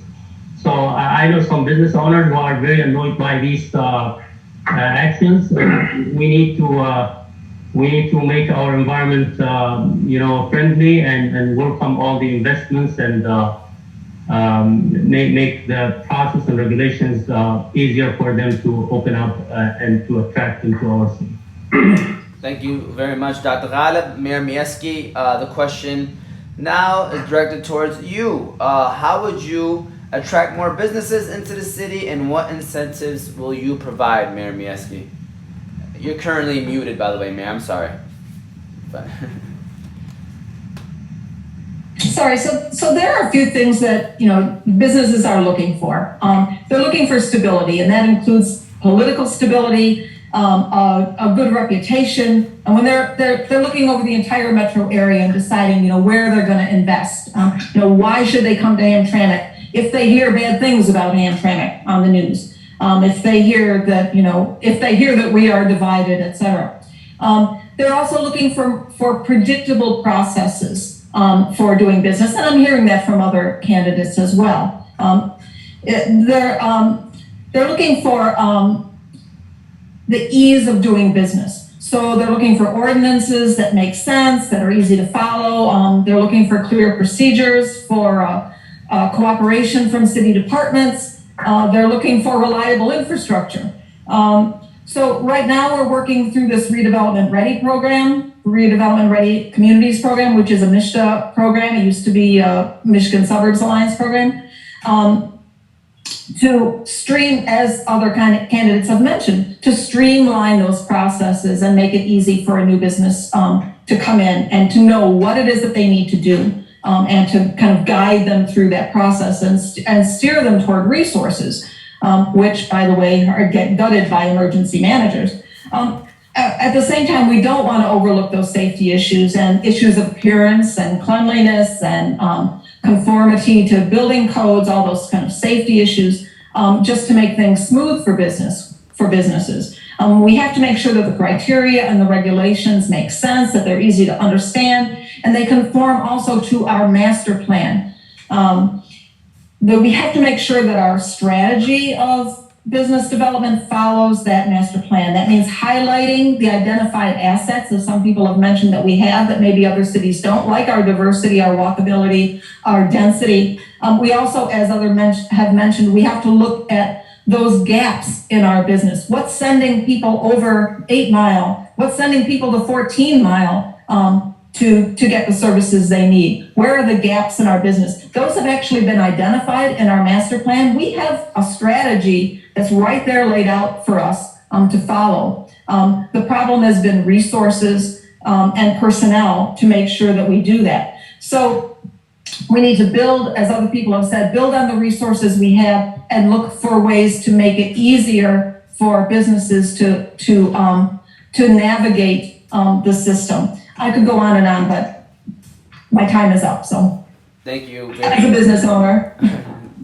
So I know some business owners who are very annoyed by these actions. We need to make our environment, friendly and welcome all the investments and make the process and regulations easier for them to open up and to attract into our city. Thank you very much, Dr. Ghalib. Mayor Mayesky, the question now is directed towards you. How would you attract more businesses into the city, and what incentives will you provide, Mayor Mayesky? You're currently muted, by the way, Mayor. I'm sorry. Sorry, so there are a few things that businesses are looking for. They're looking for stability, and that includes political stability, a good reputation, and when they're looking over the entire metro area and deciding where they're going to invest. Why should they come to Hamtramck if they hear bad things about Hamtramck on the news? If they hear that we are divided, etc. They're also looking for predictable processes for doing business, and I'm hearing that from other candidates as well. They're looking for the ease of doing business. So they're looking for ordinances that make sense, that are easy to follow. They're looking for clear procedures for cooperation from city departments. They're looking for reliable infrastructure. So right now we're working through this Redevelopment Ready program, Redevelopment Ready Communities program, which is a MISHDA program. It used to be a Michigan Suburbs Alliance program. To as other candidates have mentioned, to streamline those processes and make it easy for a new business to come in and to know what it is that they need to do, and to kind of guide them through that process and steer them toward resources, which, by the way, get gutted by emergency managers. At the same time, we don't want to overlook those safety issues and issues of appearance and cleanliness and conformity to building codes, all those kind of safety issues, just to make things smooth for businesses. We have to make sure that the criteria and the regulations make sense, that they're easy to understand, and they conform also to our master plan. We have to make sure that our strategy of business development follows that master plan. That means highlighting the identified assets that some people have mentioned that we have that maybe other cities don't, like our diversity, our walkability, our density. We also, as others have mentioned, we have to look at those gaps in our business. What's sending people over 8 Mile? What's sending people to 14 Mile to get the services they need? Where are the gaps in our business? Those have actually been identified in our master plan. We have a strategy that's right there laid out for us to follow. The problem has been resources and personnel to make sure that we do that. So we need to build, as other people have said, build on the resources we have and look for ways to make it easier for businesses to navigate the system. I could go on, but my time is up. So thank you. As a business owner.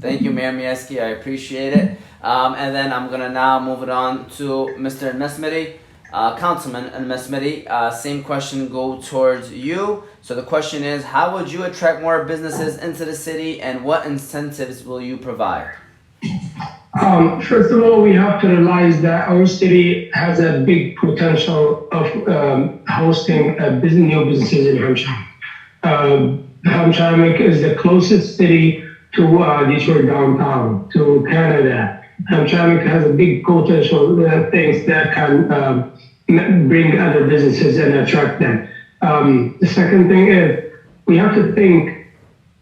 Thank you, Mayor Mayesky. I appreciate it. And then I'm gonna now move it on to Mr. Almasmari, Councilman Almasmari. Same question go towards you. So the question is, how would you attract more businesses into the city, and what incentives will you provide? First of all, we have to realize that our city has a big potential of hosting new businesses in Hamtramck. Hemtramik is the closest city to Detroit downtown, to Canada. Hemtramik has a big potential things that can bring other businesses and attract them. The second thing is we have to think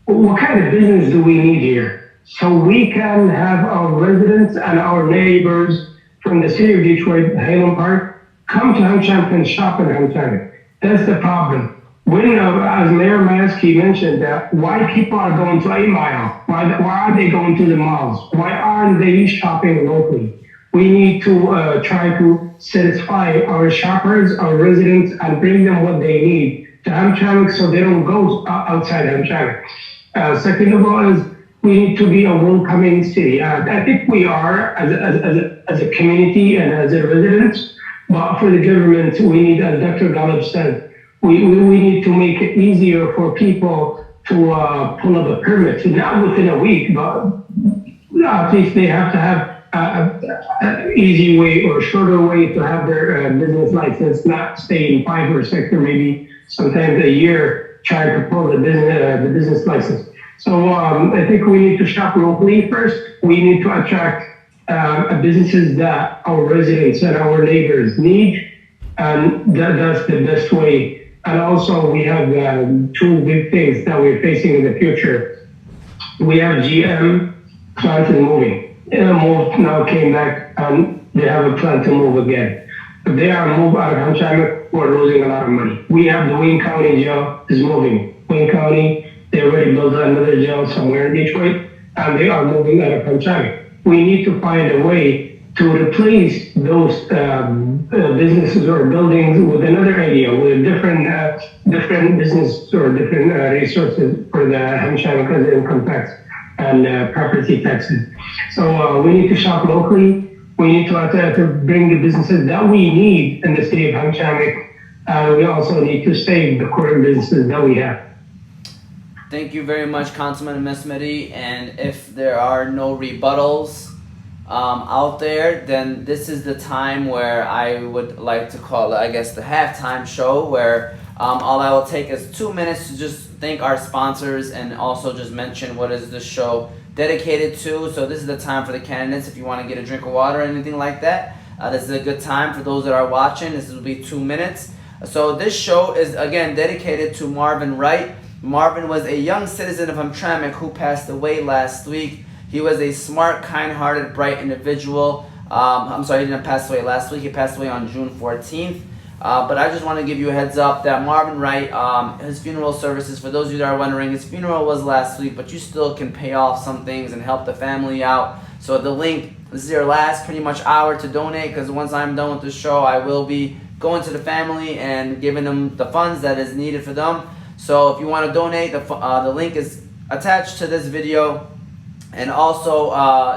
what kind of business do we need here? So we can have our residents and our neighbors from the city of Detroit, Highland Park, come to Hamtramck and shop in Hamtramck. That's the problem. When, as Mayor Mayesky mentioned, that why people are going to 8 Mile? Why are they going to the malls? Why aren't they shopping locally? We need to try to satisfy our shoppers, our residents, and bring them what they need to Hamtramck so they don't go outside Hamtramck. Second of all is we need to be a welcoming city. I think we are as a community and as a residents, but for the government, we need, as Dr. Ghalib said, we need to make it easier for people to pull up a permit, not within a week, but at least they have to have an easy way or shorter way to have their business license, not stay in 5 or 6 or maybe sometimes a year trying to pull the business license. So I think we need to shop locally first. We need to attract businesses that our residents and our neighbors need, and that's the best way. And also we have 2 big things that we're facing in the future. We have GM plans and moving. Moved now came back and they have a plan to move again. If they are moved out of Hamtramck, we're losing a lot of money. We have the Wayne County jail is moving. Wayne County, they already built another jail somewhere in Detroit, and they are moving out of Hamtramck. We need to find a way to replace those businesses or buildings with another area, with different business or different resources for the Hamtramck as income tax and property taxes. So we need to shop locally. We need to bring the businesses that we need in the city of Hamtramck. We also need to save the current businesses that we have. Thank you very much, Councilman Almasmari. And if there are no rebuttals out there, then this is the time where I would like to call it, I guess, the halftime show, where all I will take is 2 minutes to just thank our sponsors and also just mention what is the show dedicated to. So this is the time for the candidates. If you want to get a drink of water or anything like that, this is a good time. For those that are watching, this will be 2 minutes. So this show is again dedicated to Marvin Wright. Marvin was a young citizen of Hemtramic who passed away last week. He was a smart, kind-hearted, bright individual. I'm sorry, he didn't pass away last week. He passed away on June 14th. But I just want to give you a heads up that Marvin Wright, his funeral services, for those of you that are wondering, his funeral was last week, but you still can pay off some things and help the family out. So the link, this is your last pretty much hour to donate, because once I'm done with the show, I will be going to the family and giving them the funds that is needed for them. So if you want to donate, the link is attached to this video. And also,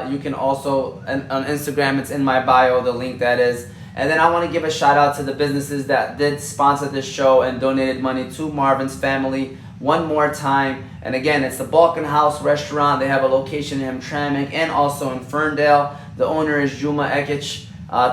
you can also, on Instagram, it's in my bio, the link that is. And then I want to give a shout out to the businesses that did sponsor this show and donated money to Marvin's family one more time. And again, it's the Balkan House Restaurant. They have a location in Hemtramic and also in Ferndale. The owner is Juma Ekic.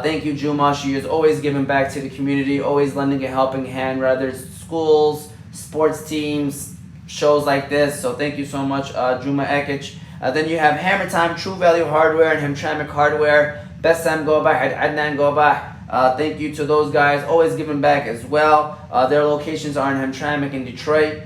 Thank you, Juma. She is always giving back to the community, always lending a helping hand, whether it's schools, sports teams, shows like this. So thank you so much, Juma Ekic. Then you have HammerTime, True Value Hardware, and Hemtramic Hardware. Bessam Gobah, Adnan Gobah. Thank you to those guys, always giving back as well. Their locations are in Hemtramic and Detroit.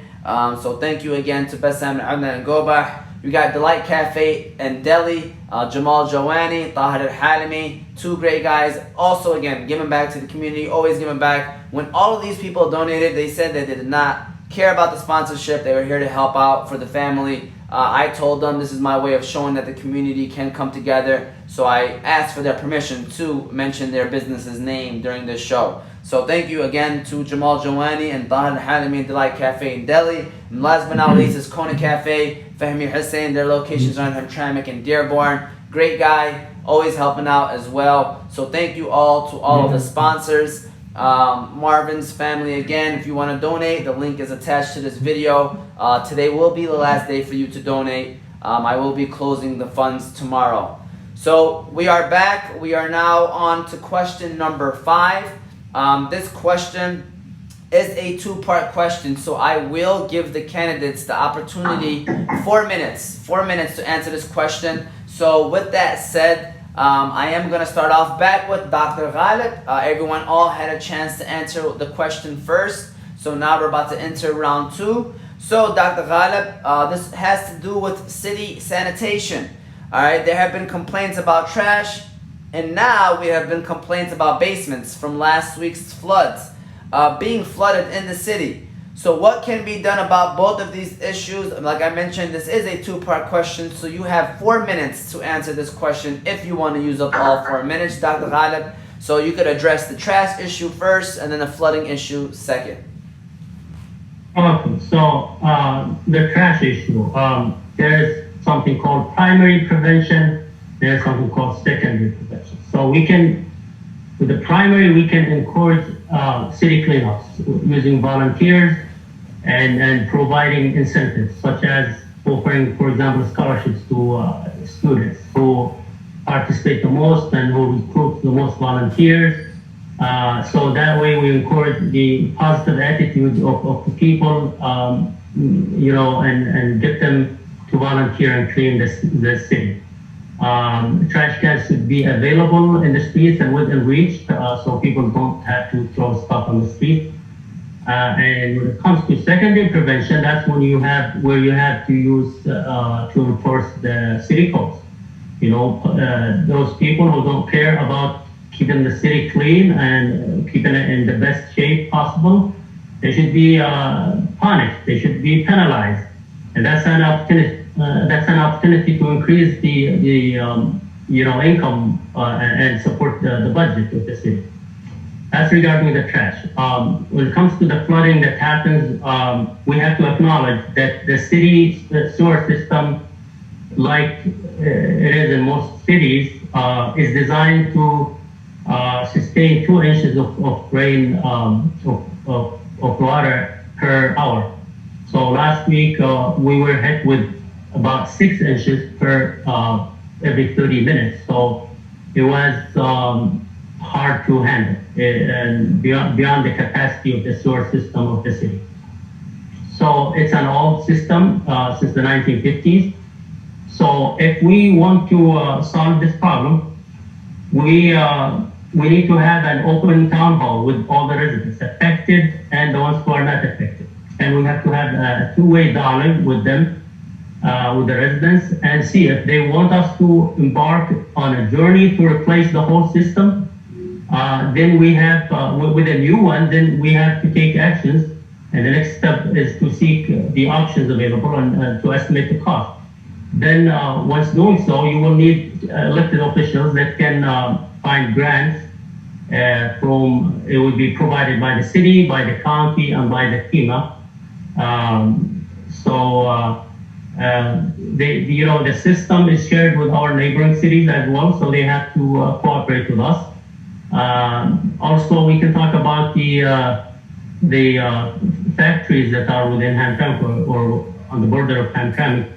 So thank you again to Bessam, Adnan, and Gobah. You got Delite Cafe and Deli, Jamal Jawani, Tahir Al-Halimi, 2 great guys. Also, again, giving back to the community, always giving back. When all of these people donated, they said that they did not care about the sponsorship. They were here to help out for the family. I told them this is my way of showing that the community can come together. So I asked for their permission to mention their business's name during this show. So thank you again to Jamal Jawani and Tahir Al-Halimi and Delite Cafe in Deli. And last but not least is Conant Cafe, Fahmi Hussein. Their locations are in Hemtramic and Dearborn. Great guy, always helping out as well. So thank you all to all of the sponsors. Marvin's family, again, if you want to donate, the link is attached to this video. Today will be the last day for you to donate. I will be closing the funds tomorrow. So we are back. We are now on to question number 5. This question is a 2-part question, so I will give the candidates the opportunity 4 minutes to answer this question. So with that said, I am going to start off back with Dr. Ghalib. Everyone all had a chance to answer the question first. So now we're about to enter round 2. So, Dr. Ghalib, this has to do with city sanitation. All right, there have been complaints about trash, and now we have been complaints about basements from last week's floods, being flooded in the city. So what can be done about both of these issues? Like I mentioned, this is a two-part question, so you have 4 minutes to answer this question if you want to use up all 4 minutes, Dr. Ghalib. So you could address the trash issue first and then the flooding issue second. Okay, so the trash issue, there's something called primary prevention, there's something called secondary prevention. So we can, with the primary, we can encourage city cleanups using volunteers and providing incentives, such as offering, for example, scholarships to students who participate the most and who recruit the most volunteers. So that way we encourage the positive attitude of the people, you know, and get them to volunteer and clean the city. Trash cans should be available in the streets and within reach, so people don't have to throw stuff on the street. And when it comes to secondary prevention, that's when you have to use to enforce the city codes. You know, those people who don't care about keeping the city clean and keeping it in the best shape possible, they should be punished. They should be penalized, and that's an opportunity. That's an opportunity to increase the you know, income and support the budget of the city. That's regarding the trash. When it comes to the flooding that happens, we have to acknowledge that the city sewer system, like it is in most cities, is designed to sustain 2 inches of rain of water per hour. So last week we were hit with about 6 inches per every 30 minutes. So it was hard to handle and beyond the capacity of the sewer system of the city. So it's an old system since the 1950s. So if we want to solve this problem, we need to have an open town hall with all the residents affected and the ones who are not affected. And we have to have a two-way dialogue with them, with the residents, and see if they want us to embark on a journey to replace the whole system. Then we have, with a new one, then we have to take actions. And the next step is to seek the options available and to estimate the cost. Then once doing so, you will need elected officials that can find grants from, it would be provided by the city, by the county, and by the FEMA. You know, the system is shared with our neighboring cities as well, so they have to cooperate with us. Also, we can talk about the factories that are within Hamtramck or on the border of Hemtramic.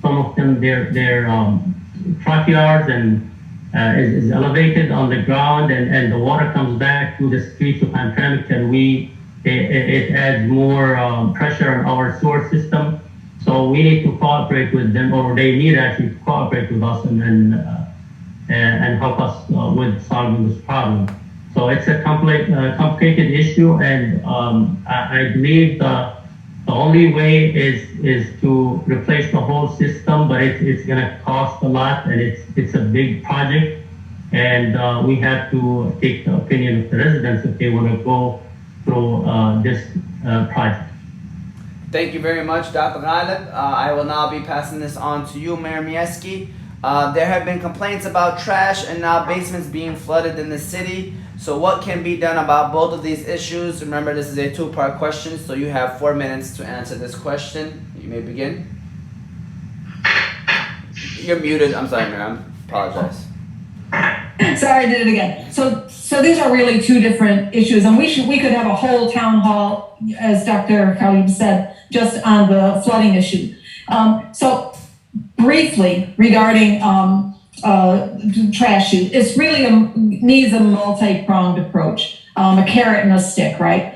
Some of them, their truck yards and is elevated on the ground, and the water comes back to the streets of Hemtramic, and it adds more pressure on our sewer system. So we need to cooperate with them, or they need actually to cooperate with us and help us with solving this problem. So it's a complicated issue, and I believe the only way is to replace the whole system, but it's going to cost a lot, and it's a big project, and we have to take the opinion of the residents if they want to go through this project. Thank you very much, Dr. Ghalib. I will now be passing this on to you, Mayor Mayesky. There have been complaints about trash and now basements being flooded in the city. So what can be done about both of these issues? Remember, this is a two-part question, so you have 4 minutes to answer this question. You may begin. You're muted. I'm sorry, Mayor. I apologize. Sorry, I did it again. So these are really two different issues, and we could have a whole town hall, as Dr. Ghalib said, just on the flooding issue. So briefly regarding trash use, it's really needs a multi-pronged approach, a carrot and a stick, right?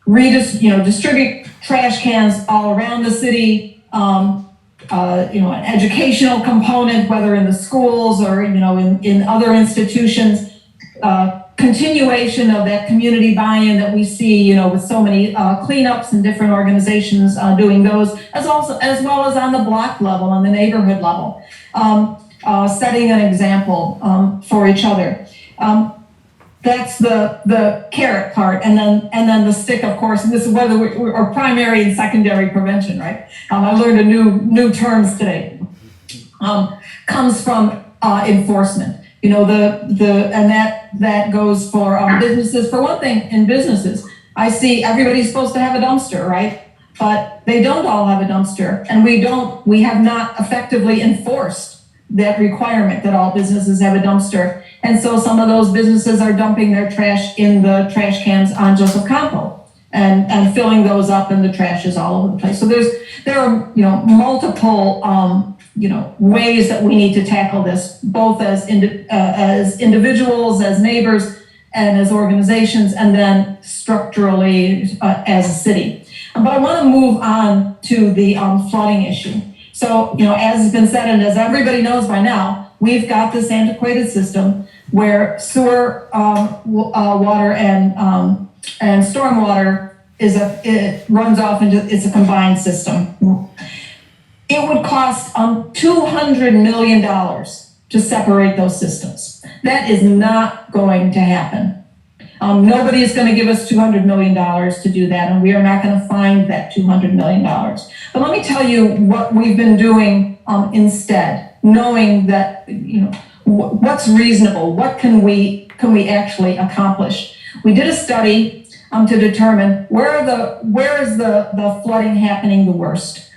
Distribute trash cans all around the city. An educational component, whether in the schools or in other institutions. continuation of that community buy-in that we see, you know, with so many cleanups and different organizations doing those, as well as on the block level, on the neighborhood level, setting an example for each other. That's the carrot part, and then the stick, of course. And this is whether or primary and secondary prevention, right? I learned a new terms today. Comes from enforcement. You know, and that goes for businesses. For one thing, in businesses, I see everybody's supposed to have a dumpster, right? But they don't all have a dumpster, and we have not effectively enforced that requirement that all businesses have a dumpster. And so some of those businesses are dumping their trash in the trash cans on Joseph Campo and filling those up, and the trash is all over the place. So there are, you know, multiple ways that we need to tackle this, both as individuals, as neighbors, and as organizations, and then structurally as a city. But I want to move on to the flooding issue. So, you know, as has been said, and as everybody knows by now, we've got this antiquated system where sewer, water, and stormwater it runs off into, it's a combined system. It would cost $200 million to separate those systems. That is not going to happen. Nobody is going to give us $200 million to do that, and we are not going to find that $200 million. But let me tell you what we've been doing instead, knowing that, you know, what's reasonable, what can we actually accomplish. We did a study to determine where is the flooding happening the worst,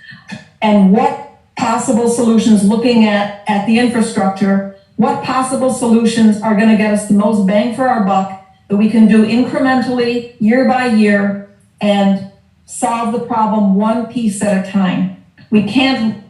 and what possible solutions, looking at the infrastructure, what possible solutions are going to get us the most bang for our buck that we can do incrementally, year by year, and solve the problem one piece at a time. We can't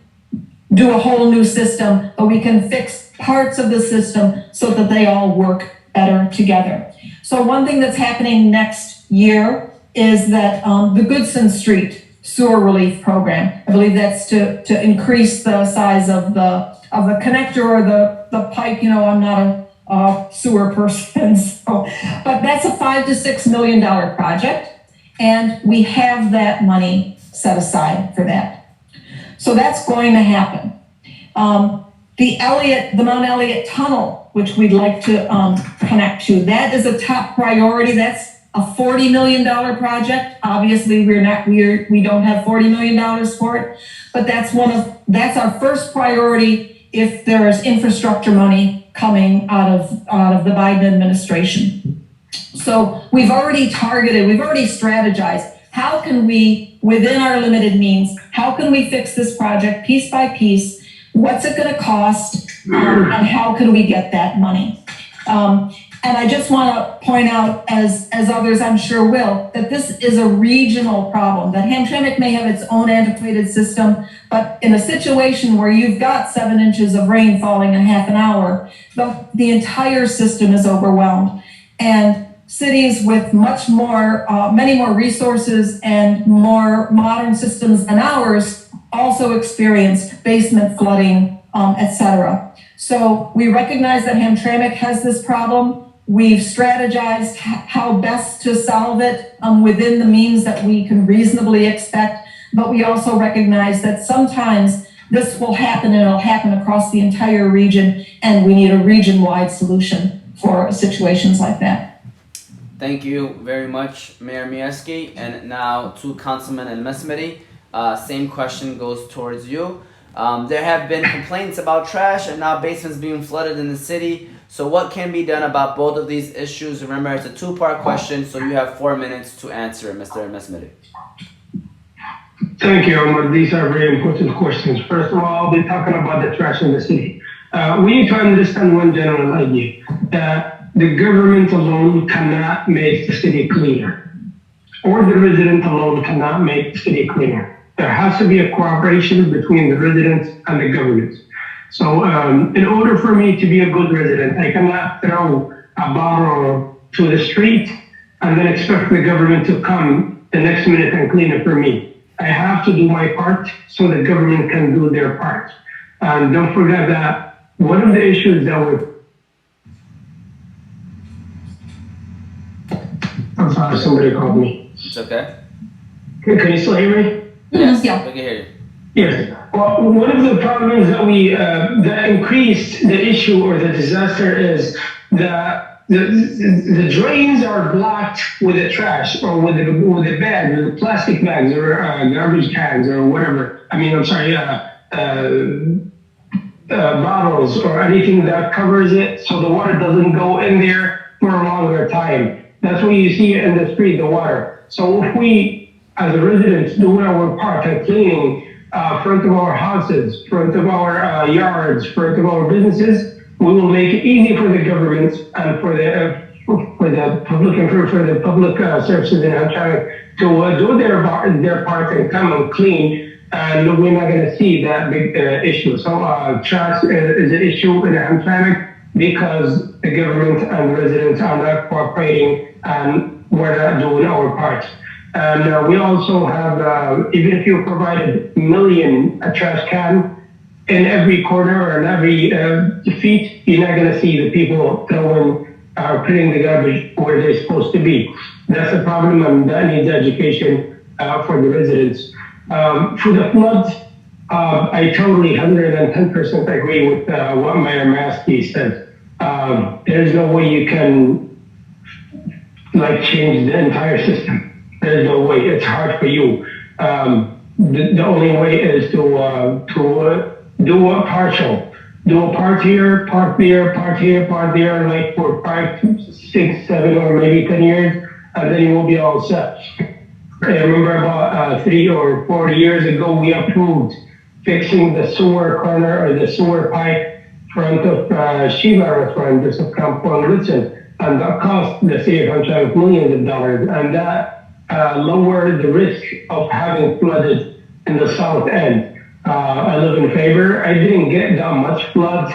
do a whole new system, but we can fix parts of the system so that they all work better together. So one thing that's happening next year is that the Goodson Street sewer relief program, I believe that's to increase the size of the connector or the pipe. You know, I'm not a sewer person, but that's a $5 to $6 million project, and we have that money set aside for that. So that's going to happen. The Mount Elliott Tunnel, which we'd like to connect to, that is a top priority. That's a $40 million project. Obviously, we don't have $40 million for it, but that's our first priority if there's infrastructure money coming out of the Biden administration. So we've already strategized. How can we, within our limited means, how can we fix this project piece by piece? What's it going to cost, and how can we get that money? And I just want to point out, as others I'm sure will, that this is a regional problem, that Hemtramic may have its own antiquated system, but in a situation where you've got 7 inches of rain falling in half an hour, the entire system is overwhelmed. And cities with many more resources and more modern systems than ours also experience basement flooding, etc. So we recognize that Hemtramic has this problem. We've strategized how best to solve it within the means that we can reasonably expect, but we also recognize that sometimes this will happen, and it'll happen across the entire region, and we need a region-wide solution for situations like that. Thank you very much, Mayor Mayesky. And now to Councilman Almasmari. Same question goes towards you. There have been complaints about trash and now basements being flooded in the city. So what can be done about both of these issues? Remember, it's a 2-part question, so you have 4 minutes to answer it, Mr. Almasmari. Thank you, Omar. These are very important questions. First of all, we're talking about the trash in the city. We need to understand one general idea, that the government alone cannot make the city cleaner, or the resident alone cannot make the city cleaner. There has to be a cooperation between the residents and the government. So in order for me to be a good resident, I cannot throw a bottle to the street and then expect the government to come the next minute and clean it for me. I have to do my part so the government can do their part. And don't forget that one of the issues that I'm sorry, somebody called me. It's okay. Can you still hear me? Yes, Yeah. we can hear you. Yes. Well, one of the problems that that increased the issue or the disaster is the drains are blocked with the trash or with the bags, with the plastic bags or garbage cans or whatever. I mean, I'm sorry, bottles or anything that covers it, so the water doesn't go in there for a longer time. That's what you see in the street, the water. So if we, as residents, do our part of cleaning front of our houses, front of our yards, front of our businesses, we will make it easy for the government and for the public and for the public services in Hamtramck to do their part and come and clean. And we're not going to see that big issue. So trash is an issue in Hamtramck because the government and residents are not cooperating and we're not doing our part. And we also have, even if you provided a million trash can in every corner or in every feet, you're not going to see the people throwing or putting the garbage where they're supposed to be. That's a problem, and that needs education for the residents. For the flood, I totally 110% agree with what Mayor Mayesky said. There's no way you can change the entire system. There's no way. It's hard for you. The only way is to do a partial. Do a part here, part there, part here, part there, like for 5, 6, 7, or maybe 10 years, and then you will be all set. I remember about 3 or 4 years ago, we approved fixing the sewer corner or the sewer pipe front of Shiva restaurant, just of Kampong Lutsen, and that cost the city of Hamtramck millions of dollars, and that lowered the risk of having flooded in the south end. I live in Faber. I didn't get that much flood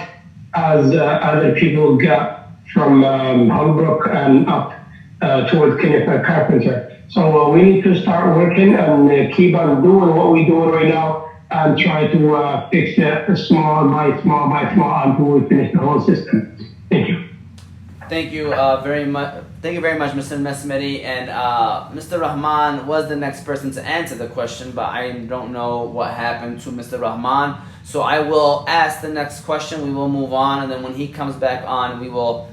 as other people got from Holbrook and up towards Kenneth Carpenter. So we need to start working and keep on doing what we're doing right now and try to fix it small by small until we finish the whole system. Thank you. Thank you very much. Thank you very much, Mr. Almasmari. And Mr. Rahman was the next person to answer the question, but I don't know what happened to Mr. Rahman. So I will ask the next question. We will move on, and then when he comes back on, we will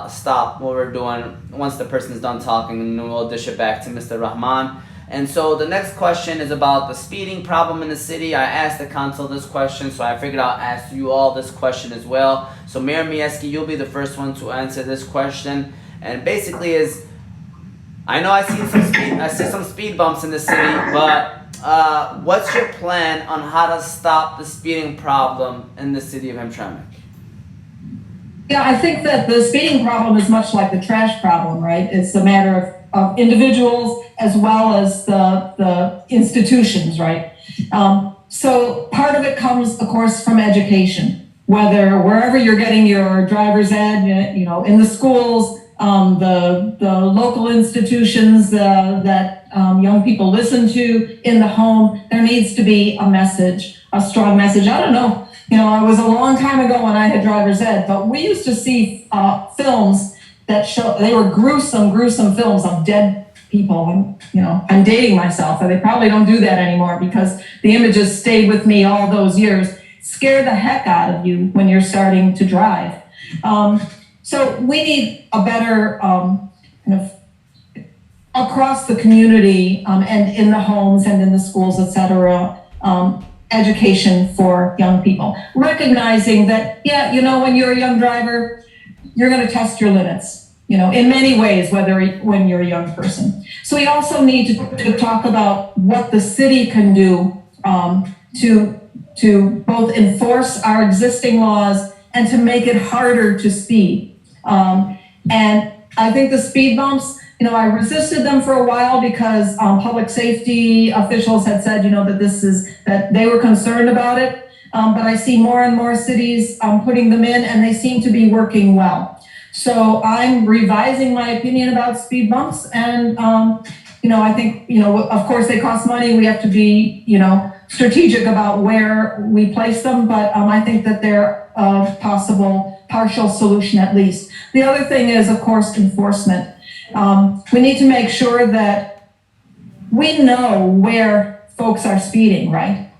stop what we're doing once the person is done talking, and then we'll dish it back to Mr. Rahman. And so the next question is about the speeding problem in the city. I asked the council this question, so I figured I'll ask you all this question as well. So Mayor Mayesky, you'll be the first one to answer this question. And basically is, I know I see some speed bumps in the city, but what's your plan on how to stop the speeding problem in the city of Hemtramik? Yeah, I think that the speeding problem is much like the trash problem, right? It's a matter of individuals as well as the institutions, right? So part of it comes, of course, from education, wherever you're getting your driver's ed, in the schools, the local institutions that young people listen to in the home, there needs to be a message, a strong message. I don't know, it was a long time ago when I had driver's ed, but we used to see films that they were gruesome films of dead people. And, I'm dating myself, and they probably don't do that anymore because the images stayed with me all those years. Scare the heck out of you when you're starting to drive. So we need a better kind of across the community and in the homes and in the schools, etc., education for young people. Recognizing that, when you're a young driver, you're going to test your limits, in many ways, when you're a young person. So we also need to talk about what the city can do to both enforce our existing laws and to make it harder to speed. And I think the speed bumps, I resisted them for a while because public safety officials had said, that they were concerned about it. But I see more and more cities putting them in, and they seem to be working well. So I'm revising my opinion about speed bumps, and I think of course they cost money. We have to be strategic about where we place them, but I think that they're a possible partial solution at least. The other thing is, of course, enforcement. We need to make sure that we know where folks are speeding, right?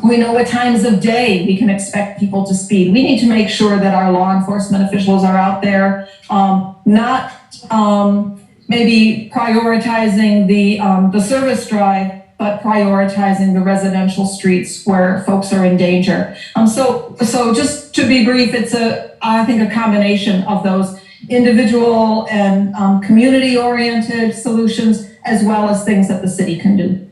We know what times of day we can expect people to speed. We need to make sure that our law enforcement officials are out there, not maybe prioritizing the service drive, but prioritizing the residential streets where folks are in danger. So just to be brief, it's I think a combination of those individual and community-oriented solutions, as well as things that the city can do.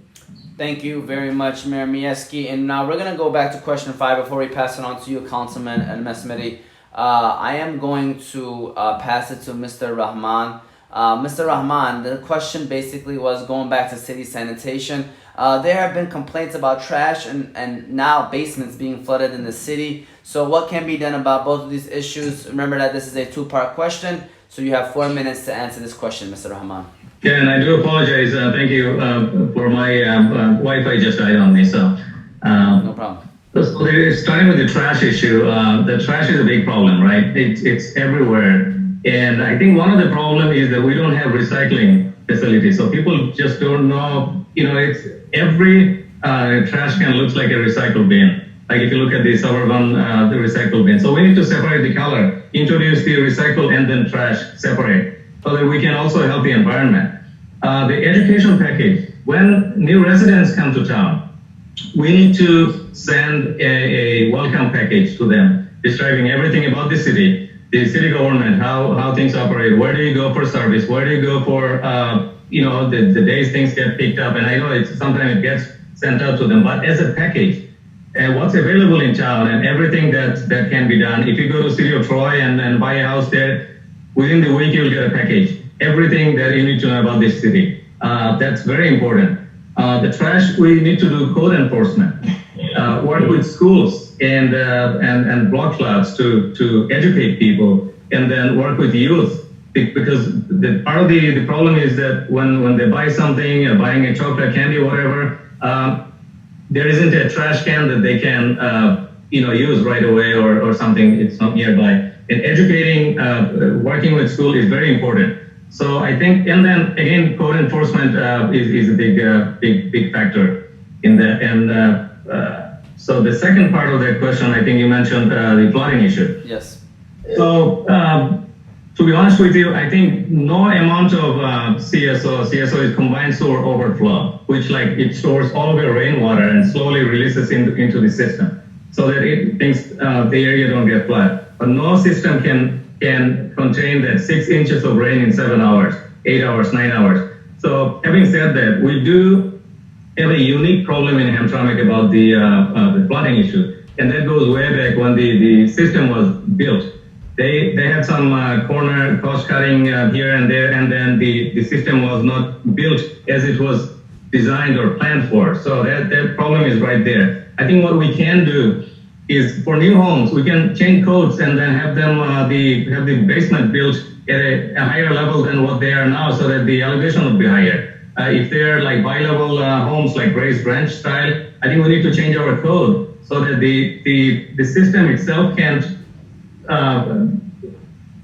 Thank you very much, Mayor Mayesky. And now we're going to go back to question 5 before we pass it on to you, Councilman Almasmari. I am going to pass it to Mr. Rahman. Mr. Rahman, the question basically was going back to city sanitation. There have been complaints about trash and now basements being flooded in the city. So what can be done about both of these issues? Remember that this is a 2-part question, so you have 4 minutes to answer this question, Mr. Rahman. Yeah, and I do apologize. Thank you for my Wi-Fi just died on me. So no problem. So starting with the trash issue, the trash is a big problem, right? It's everywhere. And I think one of the problems is that we don't have recycling facilities. So people just don't know, it's every trash can looks like a recycle bin. Like if you look at the suburban, the recycle bin. So we need to separate the color, introduce the recycle and then trash separate, so that we can also help the environment. The education package, when new residents come to town, we need to send a welcome package to them, describing everything about the city government, how things operate, where do you go for service, where do you go for, the days things get picked up. And I know sometimes it gets sent out to them, but as a package, what's available in town and everything that can be done. If you go to City of Troy and buy a house there, within the week you'll get a package. Everything that you need to know about this city. That's very important. The trash, we need to do code enforcement. Work with schools and block clubs to educate people, and then work with youth, because part of the problem is that when they buy something, buying a chocolate, candy, whatever, there isn't a trash can that they can use right away or something. It's not nearby. And educating, working with school is very important. So I think, and then again, code enforcement is a big factor in that. And so the second part of that question, I think you mentioned the flooding issue. Yes. So to be honest with you, I think no amount of CSO is combined sewer overflow, which it stores all of your rainwater and slowly releases into the system, so that the area don't get flooded. But no system can contain that 6 inches of rain in 7 hours, 8 hours, 9 hours. So having said that, we do have a unique problem in Hemtramic about the flooding issue. And that goes way back when the system was built. They had some corner cost cutting here and there, and then the system was not built as it was designed or planned for. So that problem is right there. I think what we can do is, for new homes, we can change codes and then have them have the basement built at a higher level than what they are now, so that the elevation would be higher. If they're bi-level homes, like raised ranch style, I think we need to change our code so that the system itself can't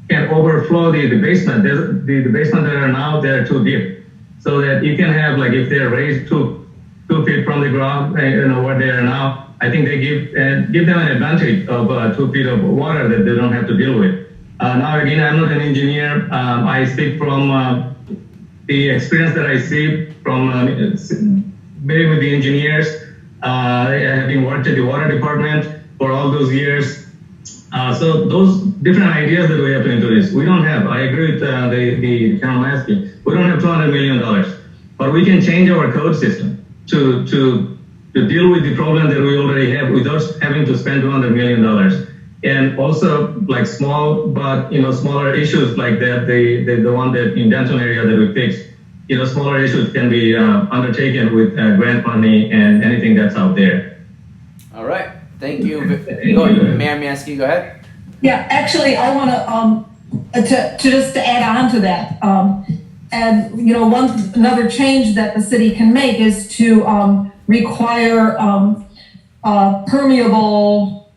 overflow the basement. The basement that are now, they're too deep, so that you can have, if they're raised 2 feet from the ground, where they are now. I think they give them an advantage of 2 feet of water that they don't have to deal with. Now again, I'm not an engineer. I speak from the experience that I see from maybe with the engineers, having worked at the water department for all those years. So those different ideas that we have to introduce, we don't have. I agree with the Kamal Mayesky. We don't have $200 million, but we can change our code system to deal with the problem that we already have without having to spend $200 million. And also, small, but smaller issues like that, the one that in Denton area that we fixed, smaller issues can be undertaken with grant money and anything that's out there. All right. Thank you. Mayor Mayesky, go ahead. Yeah, actually, I want to just to add on to that. And another change that the city can make is to require permeable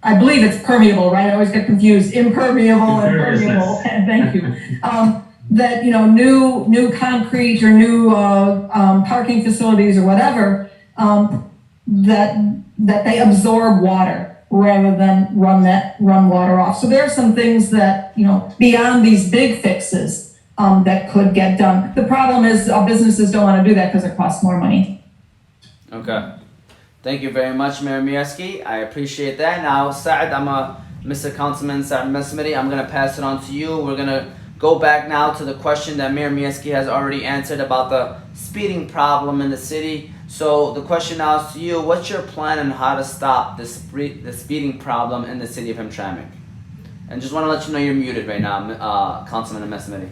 I believe it's permeable, right? I always get confused, impermeable and Impervious. permeable. Thank you. That, you know, new concrete or new parking facilities or whatever, that they absorb water rather than run water off. So there are some things that, you know, beyond these big fixes, that could get done. The problem is businesses don't want to do that because it costs more money. Okay. Thank you very much, Mayor Mayesky. I appreciate that. Now, Saad, Mr. Councilman Saad Almasmari, I'm going to pass it on to you. We're going to go back now to the question that Mayor Mayesky has already answered about the speeding problem in the city. So the question now is to you, what's your plan on how to stop the speeding problem in the city of Hemtramic? And just want to let you know you're muted right now, Councilman Almasmari.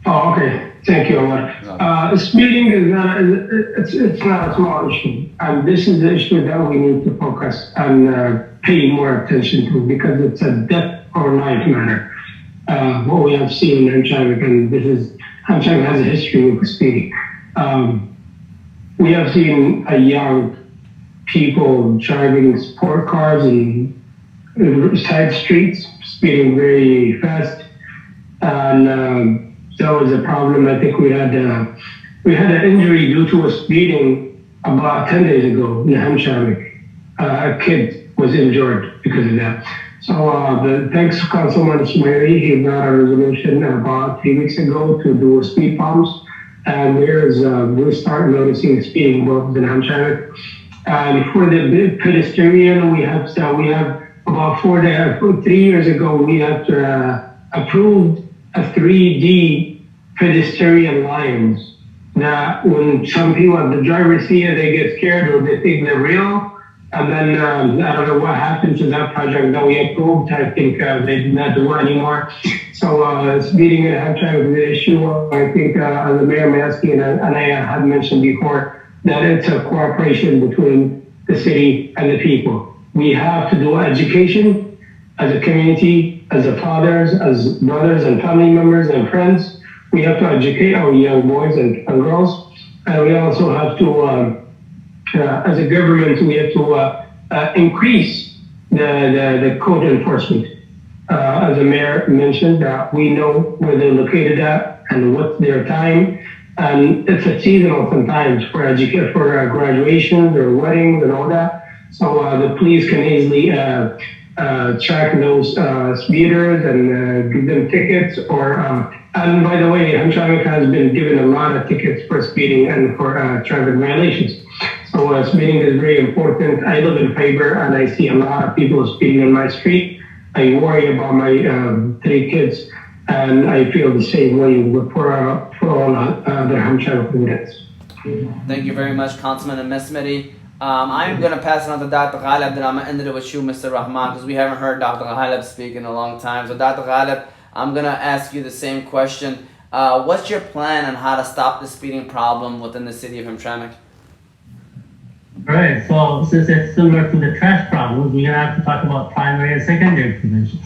Oh, okay. Thank you, Omar. Speeding is not, it's not a small issue. And this is the issue that we need to focus and pay more attention to, because it's a death or life matter. What we have seen in Hemtramck, and Hemtramck has a history of speeding. We have seen young people driving sport cars in side streets, speeding very fast. And that was a problem. I think we had an injury due to a speeding about 10 days ago in Hemtramik. A kid was injured because of that. So thanks to Councilman Ismaili, he brought a resolution about 3 weeks ago to do speed bumps. And we start noticing speeding bumps in Hemtramik. And for the pedestrian, we have about 3 years ago, we have approved a 3D pedestrian lines. That when some people, the drivers see it, they get scared or they think they're real. And then I don't know what happened to that project that we approved. I think they did not do it anymore. So speeding in Hamtramck is an issue. I think as the Mayor Mayesky and I had mentioned before, that it's a cooperation between the city and the people. We have to do education as a community, as a fathers, as brothers and family members and friends. We have to educate our young boys and girls. And we also have to, as a government, we have to increase the code enforcement. As the mayor mentioned, we know where they're located at and what's their time. And it's a seasonal sometimes for graduations or weddings and all that. So the police can easily track those speeders and give them tickets. And by the way, Hemtramik has been given a lot of tickets for speeding and for traffic violations. So speeding is very important. I live in Faber and I see a lot of people speeding on my street. I worry about my 3 kids, and I feel the same way for all the Hemtramik residents. Thank you very much, Councilman Almasmari. I'm going to pass it on to Dr. Ghalib, then I'm going to end it with you, Mr. Rahman, because we haven't heard Dr. Ghalib speak in a long time. So Dr. Ghalib, I'm going to ask you the same question. What's your plan on how to stop the speeding problem within the city of Hemtramik? All right, so since it's similar to the trash problems, we're going to have to talk about primary and secondary prevention.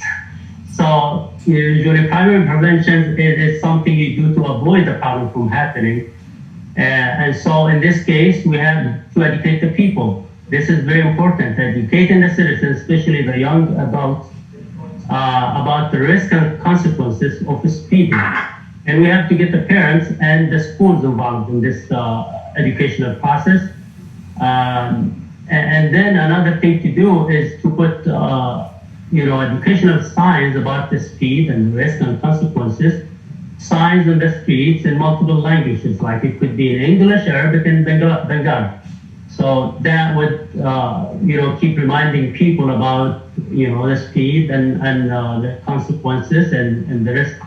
So usually primary prevention is something you do to avoid the problem from happening. And so in this case, we have to educate the people. This is very important, educating the citizens, especially the young adults, about the risk and consequences of speeding. And we have to get the parents and the schools involved in this educational process. And then another thing to do is to put, educational signs about the speed and risk and consequences, signs on the streets in multiple languages, like it could be in English, Arabic, and Bengali. So that would, keep reminding people about, the speed and the consequences and the risk.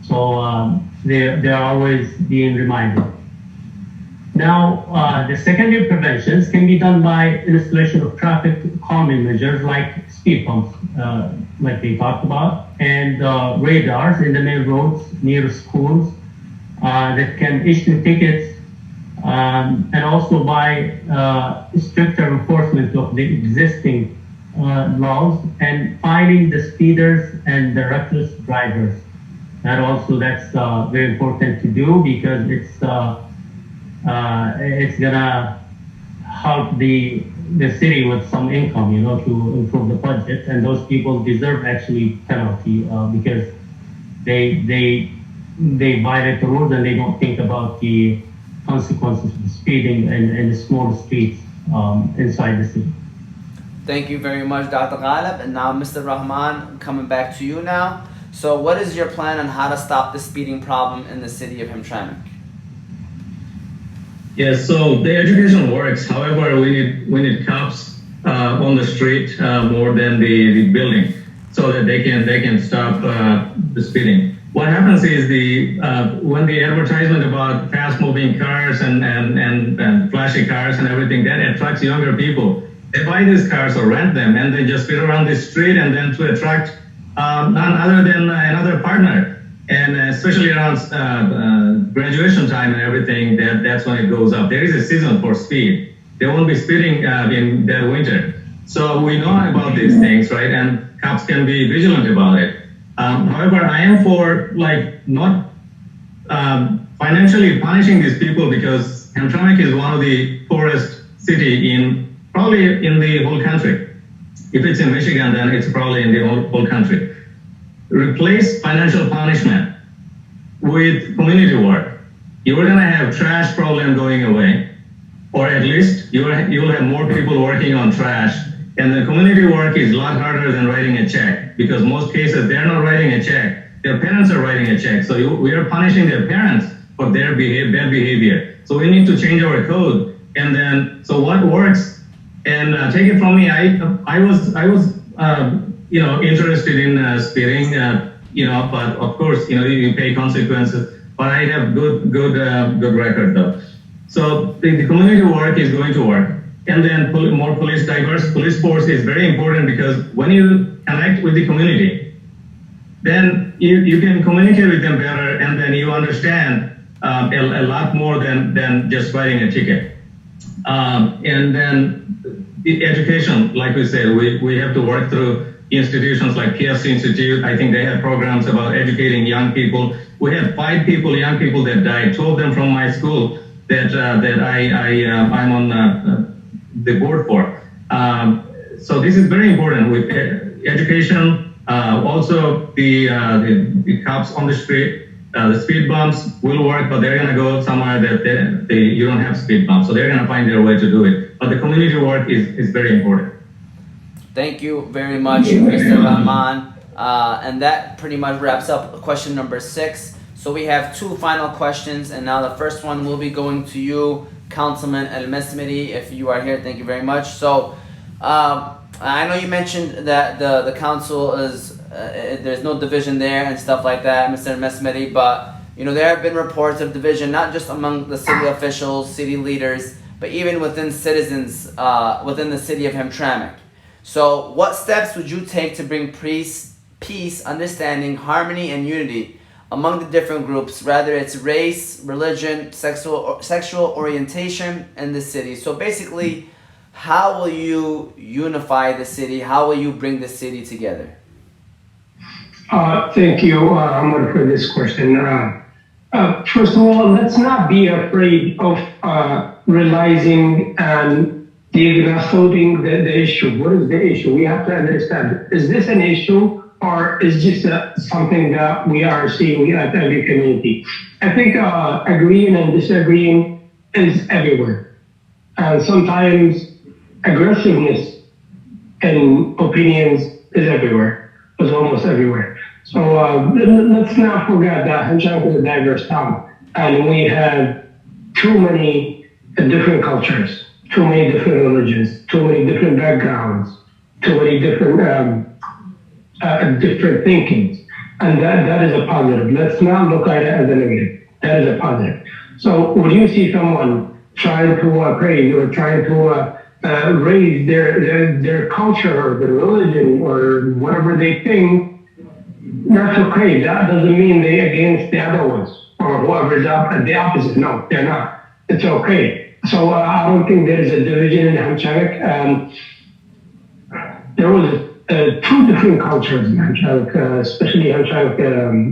So they're always being reminded. Now, the secondary preventions can be done by installation of traffic calming measures like speed bumps, like they talked about, and radars in the main roads near schools that can issue tickets, and also by stricter enforcement of the existing laws and fining the speeders and the reckless drivers. That's very important to do because it's gonna help the the city with some income, to improve the budget, and those people deserve actually penalty because they violate the rules and they don't think about the consequences of speeding in the small streets inside the city. Thank you very much, Dr. Ghalib. And now, Mr. Rahman, coming back to you now. So what is your plan on how to stop the speeding problem in the city of Hemtramik? Yes, so the education works. However, we need cops on the street more than the building, so that they can stop the speeding. What happens is when the advertisement about fast-moving cars and flashy cars and everything, that attracts younger people. They buy these cars or rent them, and they just speed around the street, and then to attract none other than another partner. And especially around graduation time and everything, that's when it goes up. There is a season for speed. They won't be speeding in that winter. So we know about these things, right? And cops can be vigilant about it. However, I am for not financially punishing these people, because Hemtramik is one of the poorest city probably in the whole country. If it's in Michigan, then it's probably in the whole country. Replace financial punishment with community work. You're gonna have trash problem going away, or at least you'll have more people working on trash. And the community work is a lot harder than writing a check, because most cases they're not writing a check, their parents are writing a check. So we are punishing their parents for their bad behavior. So we need to change our code. And then, so what works? And take it from me, I was interested in speeding, but of course, you pay consequences. But I have good record though. So the community work is going to work. And then more diverse police force is very important, because when you connect with the community, then you can communicate with them better, and then you understand a lot more than just writing a ticket. And then the education, like we said, we have to work through institutions like PSC Institute. I think they have programs about educating young people. We had 5 young people that died, 2 of them from my school that I'm on the board for. So this is very important with education. Also the cops on the street, the speed bumps will work, but they're gonna go somewhere that you don't have speed bumps. So they're gonna find their way to do it. But the community work is very important. Thank you very much, Mr. Rahman. And that pretty much wraps up question number 6. So we have 2 final questions, and now the first one will be going to you, Councilman Almasmari. If you are here, thank you very much. So I know you mentioned that the council is there's no division there and stuff like that, Mr. Almasmari, but there have been reports of division, not just among the city officials, city leaders, but even within citizens within the city of Hemtramik. So what steps would you take to bring peace, understanding, harmony, and unity among the different groups, whether it's race, religion, sexual orientation in the city? So basically, how will you unify the city? How will you bring the city together? Thank you, Ameer, for this question. First of all, let's not be afraid of realizing and diagnosing the issue. What is the issue? We have to understand, is this an issue, or is just something that we are seeing at every community? I think agreeing and disagreeing is everywhere. And sometimes aggressiveness in opinions is everywhere, is almost everywhere. So let's not forget that Hamtramck is a diverse town, and we have too many different cultures, too many different religions, too many different backgrounds, too many different different thinkings, and that is a positive. Let's not look at it as a negative. That is a positive. So when you see someone trying to praise or trying to raise their culture or their religion or whatever they think, that's okay. That doesn't mean they're against the other ones or whoever's up at the opposite. No, they're not. It's okay. So I don't think there is a division in Hamtramck. There was 2 different cultures in Hamtramck, especially Hamtramck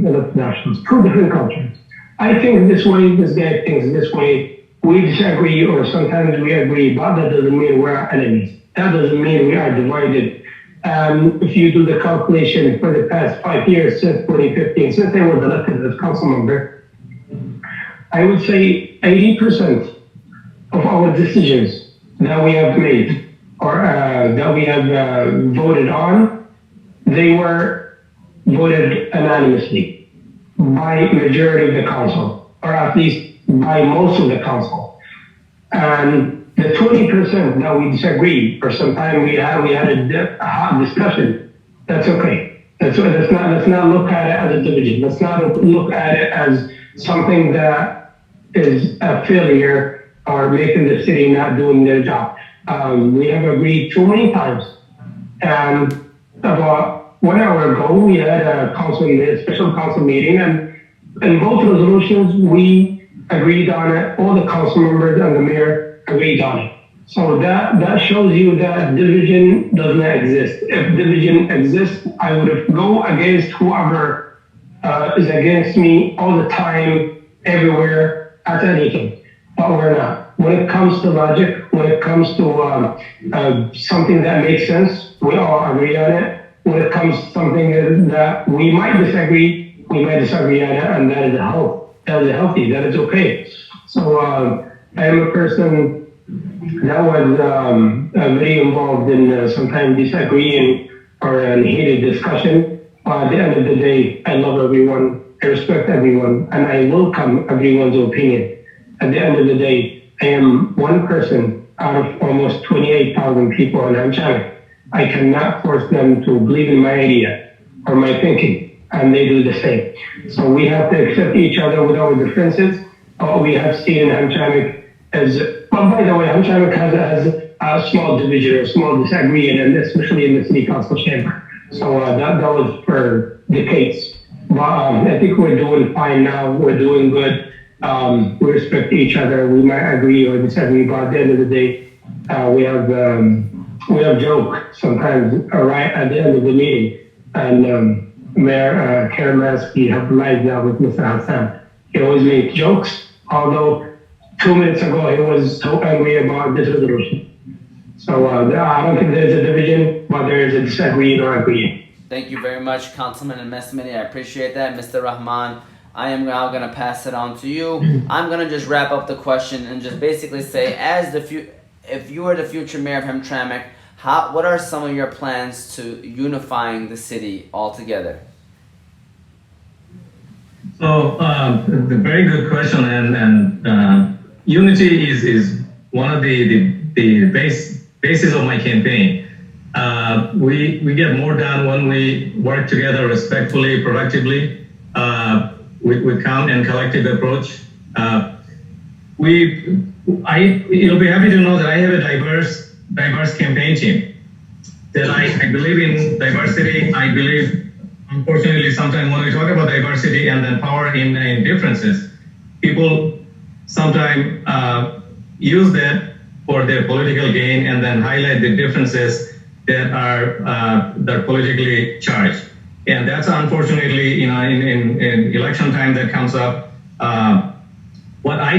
elected nationals. 2 different cultures. I think this way, this guy thinks this way, we disagree or sometimes we agree, but that doesn't mean we're enemies. That doesn't mean we are divided. If you do the calculation for the past 5 years, since 2015, since I was elected as council member, I would say 80% of our decisions that we have made or that we have voted on, they were voted anonymously by majority of the council, or at least by most of the council. And the 20% that we disagree, or sometimes we had a hot discussion, that's okay. Let's not look at it as a division. Let's not look at it as something that is a failure or making the city not doing their job. We have agreed too many times. And about 1 hour ago, we had a special council meeting, and in both resolutions, we agreed on it. All the council members and the mayor agreed on it. So that shows you that division does not exist. If division exists, I would go against whoever is against me all the time, everywhere, at anything. But we're not. When it comes to logic, when it comes to something that makes sense, we all agree on it. When it comes to something that we might disagree on it, and that is healthy, that is okay. So I am a person that was very involved in sometimes disagreeing or in heated discussion. At the end of the day, I love everyone, I respect everyone, and I welcome everyone's opinion. At the end of the day, I am one person out of almost 28,000 people in Hamtramck. I cannot force them to believe in my idea or my thinking, and they do the same. So we have to accept each other with our differences. What we have seen in Hemtramic is, well, by the way, Hemtramic has a small division or small disagreement, and especially in the city council chamber. So that was for decades. But I think we're doing fine now. We're doing good. We respect each other. We might agree or disagree, but at the end of the day, we have joke sometimes right at the end of the meeting. And Mayor Mayesky have lied now with Mr. Hassan. He always makes jokes, although 2 minutes ago he was so angry about this resolution. So I don't think there's a division, but there is a disagreeing or agreeing. Thank you very much, Councilman Almasmari. I appreciate that. Mr. Rahman, I am now going to pass it on to you. I'm going to just wrap up the question and just basically say, if you were the future mayor of Hemtramik, what are some of your plans to unifying the city altogether? So, the very good question, and unity is one of the basis of my campaign. We get more done when we work together respectfully, productively, with calm and collective approach. You'll be happy to know that I have a diverse campaign team. That I believe in diversity. I believe, unfortunately, sometimes when we talk about diversity and then power in differences, people sometimes use that for their political gain and then highlight the differences that are politically charged. And that's unfortunately, in election time that comes up. What I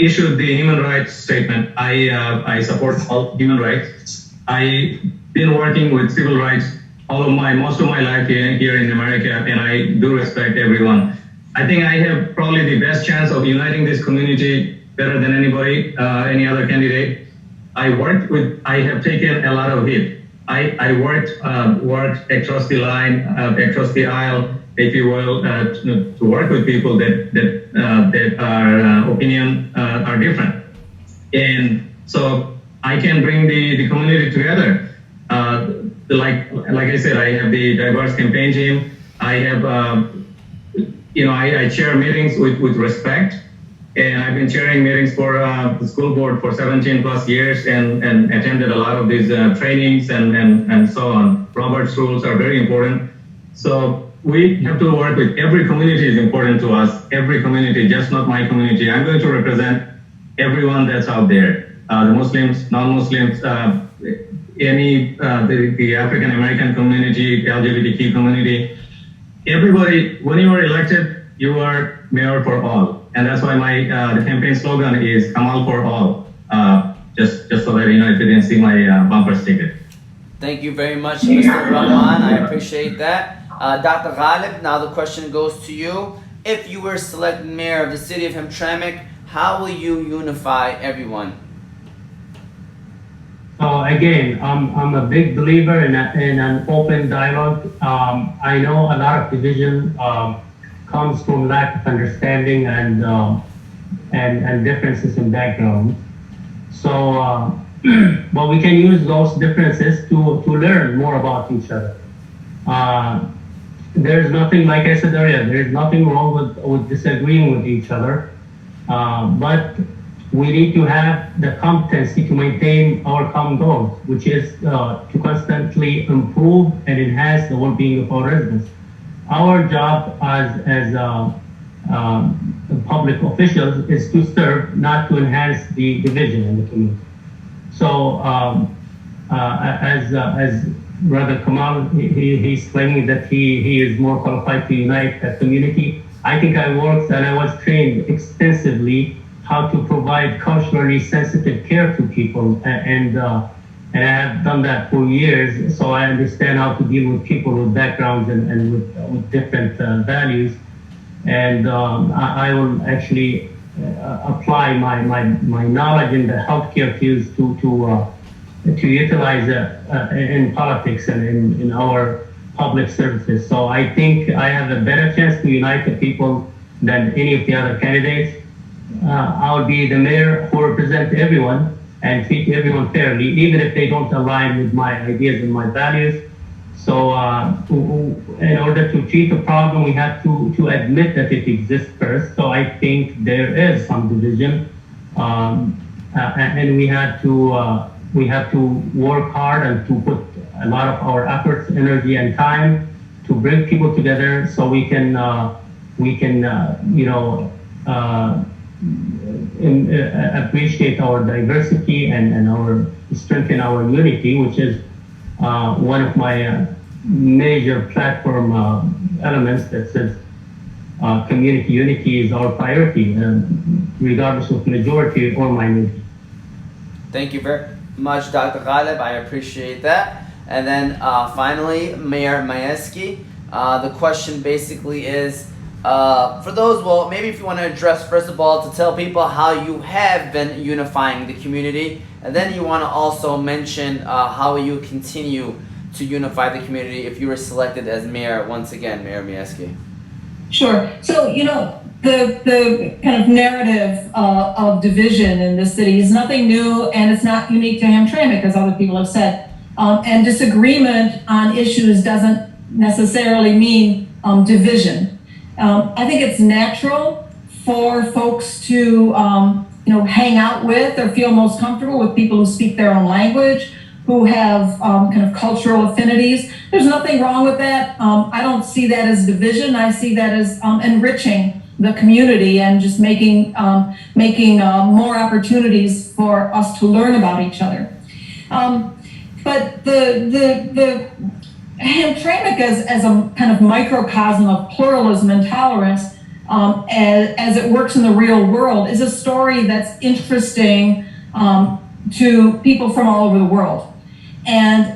issued the human rights statement. I support all human rights. I've been working with civil rights most of my life here in America, and I do respect everyone. I think I have probably the best chance of uniting this community better than anybody, any other candidate. I have taken a lot of hit. I worked across the line, across the aisle, if you will, to work with people that are opinion are different, and so I can bring the community together. Like I said, I have the diverse campaign team. I have, I chair meetings with respect, and I've been chairing meetings for the school board for 17 plus years, and attended a lot of these trainings and so on. Robert's rules are very important. So we have to work with every community is important to us. Every community, just not my community. I'm going to represent everyone that's out there. The Muslims, non-Muslims, the African American community, LGBTQ community. Everybody, when you are elected, you are mayor for all. And that's why my the campaign slogan is Kamal for all. Just so that you know, if you didn't see my bumper sticker. Thank you very much, Mr. Rahman. I appreciate that. Dr. Ghalib, now the question goes to you. If you were selected mayor of the city of Hemtramic, how will you unify everyone? So again, I'm a big believer in an open dialogue. I know a lot of division comes from lack of understanding and differences in background. So, but we can use those differences to learn more about each other. There's nothing, like I said earlier, there's nothing wrong with disagreeing with each other, but we need to have the competency to maintain our common goals, which is to constantly improve and enhance the well-being of our residents. Our job as public officials is to serve, not to enhance the division in the community. So, as Brother Kamal, he's claiming that he is more qualified to unite the community. I think I worked and I was trained extensively how to provide culturally sensitive care to people, and I have done that for years, so I understand how to deal with people with backgrounds and with different values, and I will actually apply my knowledge in the healthcare fields to utilize in politics and in our public services. So I think I have a better chance to unite the people than any of the other candidates. I'll be the mayor who represents everyone and treat everyone fairly, even if they don't align with my ideas and my values. So in order to treat the problem, we have to admit that it exists first. So I think there is some division, and we have to work hard and to put a lot of our efforts, energy, and time to bring people together so we can appreciate our diversity and our strengthen our unity, which is one of my major platform elements that says community unity is our priority, regardless of majority or minority. Thank you very much, Dr. Ghalib. I appreciate that. And then finally, Mayor Mayesky. The question basically is, for those, well, maybe if you want to address, first of all, to tell people how you have been unifying the community, and then you want to also mention how you continue to unify the community if you were selected as mayor once again, Mayor Mayesky. Sure. So, the kind of narrative of division in this city is nothing new, and it's not unique to Hemtramik, as other people have said. And disagreement on issues doesn't necessarily mean division. I think it's natural for folks to, hang out with or feel most comfortable with people who speak their own language, who have kind of cultural affinities. There's nothing wrong with that. I don't see that as division. I see that as enriching the community and just making more opportunities for us to learn about each other. But the Hemtramik as a kind of microcosm of pluralism and tolerance, as it works in the real world, is a story that's interesting to people from all over the world. And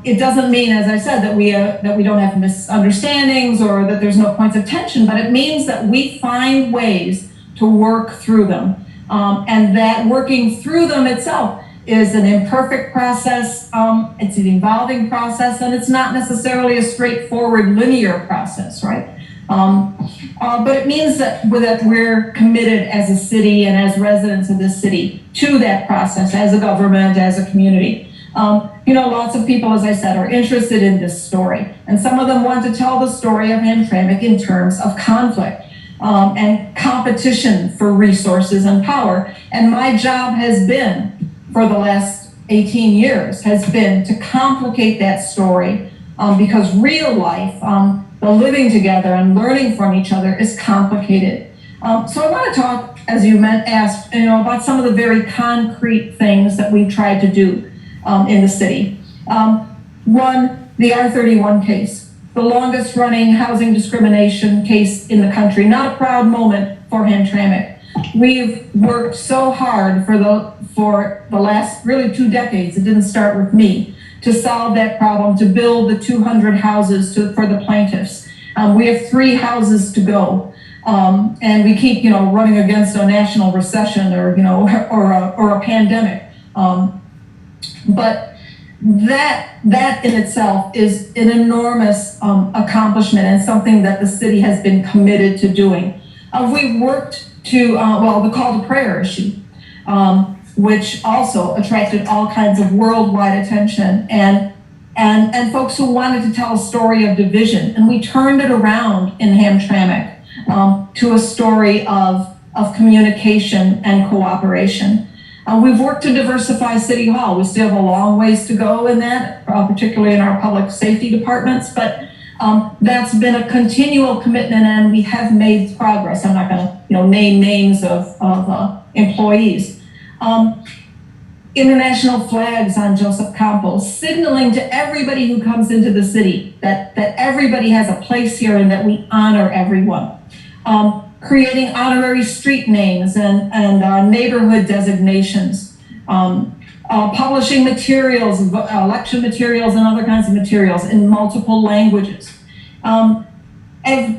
it doesn't mean, as I said, that we don't have misunderstandings or that there's no points of tension, but it means that we find ways to work through them, and that working through them itself is an imperfect process. It's an evolving process, and it's not necessarily a straightforward linear process, right? But it means that we're committed as a city and as residents of this city to that process, as a government, as a community. Lots of people, as I said, are interested in this story, and some of them want to tell the story of Hemtramik in terms of conflict and competition for resources and power. And my job has been, for the last 18 years, has been to complicate that story because real life, the living together and learning from each other, is complicated. So I want to talk, as you asked, about some of the very concrete things that we've tried to do in the city. One, the R31 case. the longest running housing discrimination case in the country. Not a proud moment for Hemtramic. We've worked so hard for the last really 2 decades, it didn't start with me, to solve that problem, to build the 200 houses for the plaintiffs. We have 3 houses to go. And we keep, running against a national recession or a pandemic. But that in itself is an enormous accomplishment and something that the city has been committed to doing. We've worked to, the call to prayer issue, which also attracted all kinds of worldwide attention and folks who wanted to tell a story of division. And we turned it around in Hamtramck to a story of communication and cooperation. We've worked to diversify City Hall. We still have a long ways to go in that, particularly in our public safety departments, but that's been a continual commitment and we have made progress. I'm not going to name names of employees. International flags on Joseph Campos, signaling to everybody who comes into the city that everybody has a place here and that we honor everyone. Creating honorary street names and neighborhood designations, publishing materials, election materials and other kinds of materials in multiple languages. Have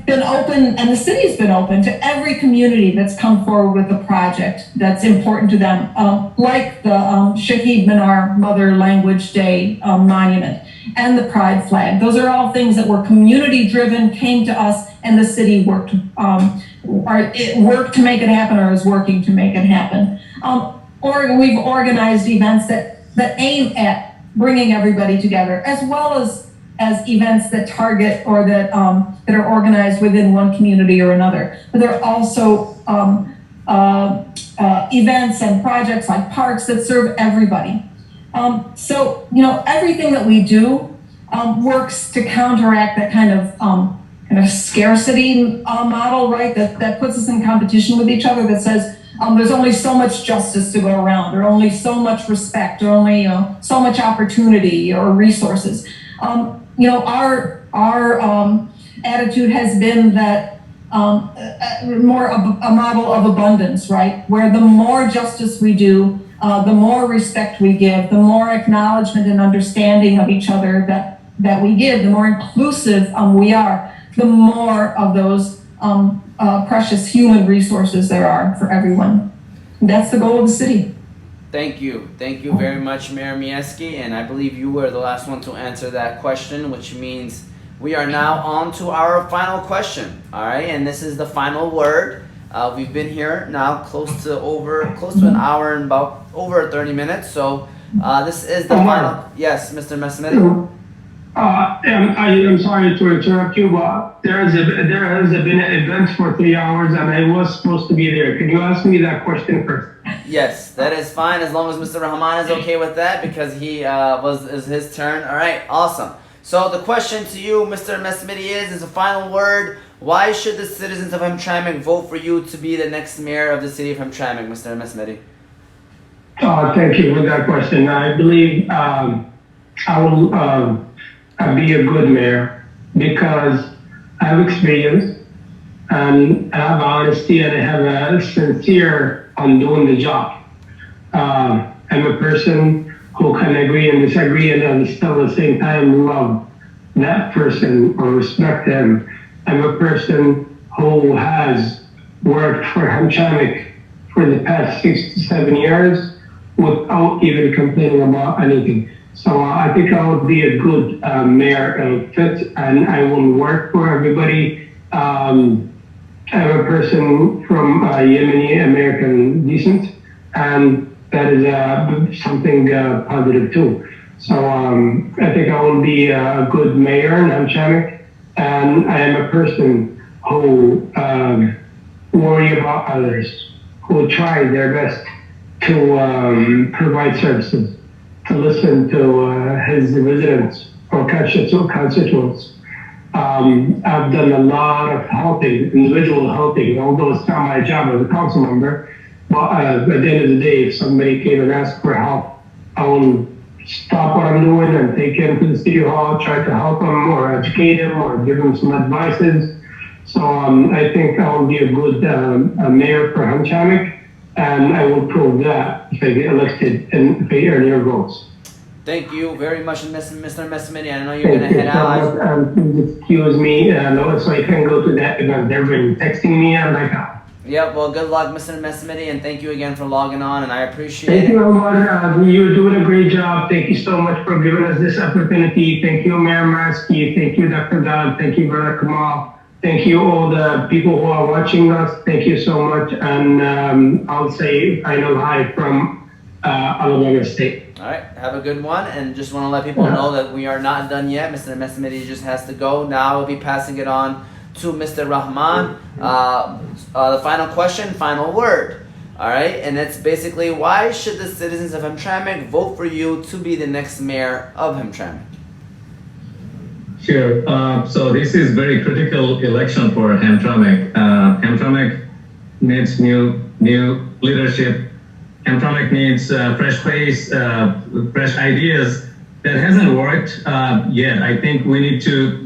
been open, and the city's been open to every community that's come forward with a project that's important to them, like the Shaheed Minar Mother Language Day monument and the Pride flag. Those are all things that were community driven, came to us, and the city worked to make it happen or is working to make it happen. Or we've organized events that aim at bringing everybody together, as well as events that target or that are organized within one community or another. But there are also events and projects like parks that serve everybody. So everything that we do works to counteract that kind of scarcity model, right? That puts us in competition with each other. That says there's only so much justice to go around, or only so much respect, or only so much opportunity or resources. Our attitude has been that more a model of abundance, right? Where the more justice we do, the more respect we give, the more acknowledgement and understanding of each other that we give, the more inclusive we are, the more of those precious human resources there are for everyone. That's the goal of the city. Thank you very much, Mayor Mayesky, and I believe you were the last one to answer that question, which means we are now on to our final question. All right, and this is the final word. We've been here now close to an hour and about over 30 minutes. So this is the final. Yes, Mr. Almasmari. I'm sorry to interrupt you, but there has been an event for 3 hours and I was supposed to be there. Can you ask me that question first? Yes, that is fine as long as Mr. Rahman is okay with that, because is his turn. All right, awesome. So the question to you, Mr. Almasmari, is a final word. Why should the citizens of Hemtramic vote for you to be the next mayor of the city of Hemtramic, Mr. Almasmari? Thank you for that question. I believe I will be a good mayor because I have experience and I have honesty and I have a sincere on doing the job. I'm a person who can agree and disagree and still at the same time love that person or respect them. I'm a person who has worked for Hemtramic for the past 6 to 7 years without even complaining about anything. So I think I would be a good mayor fit, and I will work for everybody. I'm a person from Yemeni American descent, and that is something positive too. So I think I will be a good mayor in Hemtramic, and I am a person who worry about others, who try their best to provide services, to listen to his residents or constituents. I've done a lot of helping, individual helping, although it's not my job as a council member. But at the end of the day, if somebody came and asked for help, I will stop what I'm doing and take him to the city hall, try to help him or educate him or give him some advices. So I think I will be a good mayor for Hemtramic, and I will prove that if I get elected and if I earn your votes. Thank you very much, Mr. Messamini. I know you're going to head out. Please excuse me, so I can go to that event. They've been texting me and like, yeah, well, good luck, Mr. Messamini, and thank you again for logging on, and I appreciate it. Thank you, Ameer. You're doing a great job. Thank you so much for giving us this opportunity. Thank you, Mayor Mayesky. Thank you, Dr. Ghalib. Thank you, Brother Kamal. Thank you, all the people who are watching us. Thank you so much. And I'll say final hi from Alabama State. All right, have a good one, and just want to let people know that we are not done yet. Mr. Messamini just has to go. Now we'll be passing it on to Mr. Rahman. The final question, final word. All right, and it's basically, why should the citizens of Hemtramic vote for you to be the next mayor of Hemtramic? Sure. So this is very critical election for Hemtramic. Hemtramic needs new leadership. Hemtramic needs fresh face, fresh ideas. That hasn't worked yet. I think we need to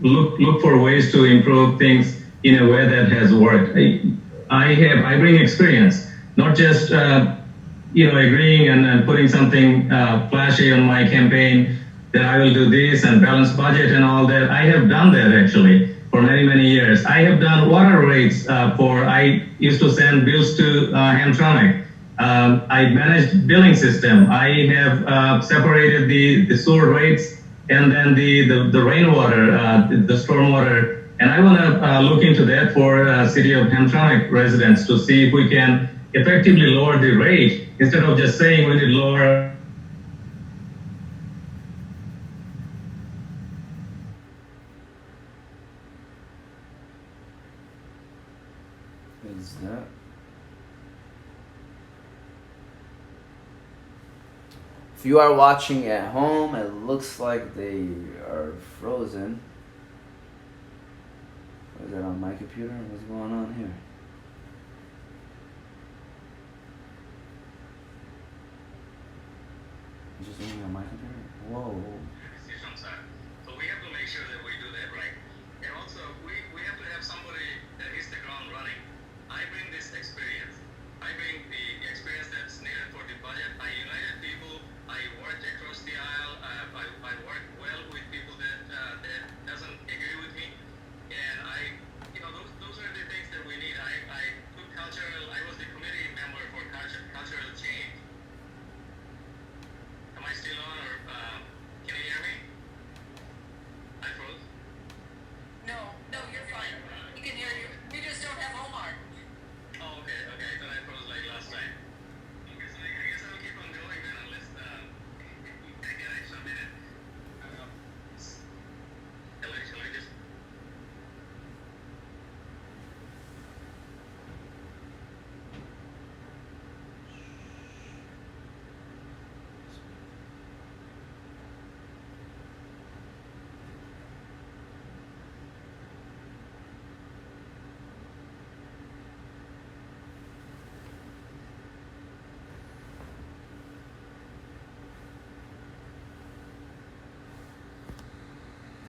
look for ways to improve things in a way that has worked. I bring experience, not just agreeing and putting something flashy on my campaign that I will do this and balance budget and all that. I have done that actually for many years. I have done water rates I used to send bills to Hamtramck. I managed billing system. I have separated the sewer rates and then the rainwater, the stormwater. And I want to look into that for city of Hamtramck residents to see if we can effectively lower the rate instead of just saying we need lower. Is that? If you are watching at home, it looks like they are frozen. Is that on my computer? What's going on here? Is this only on my computer? Whoa.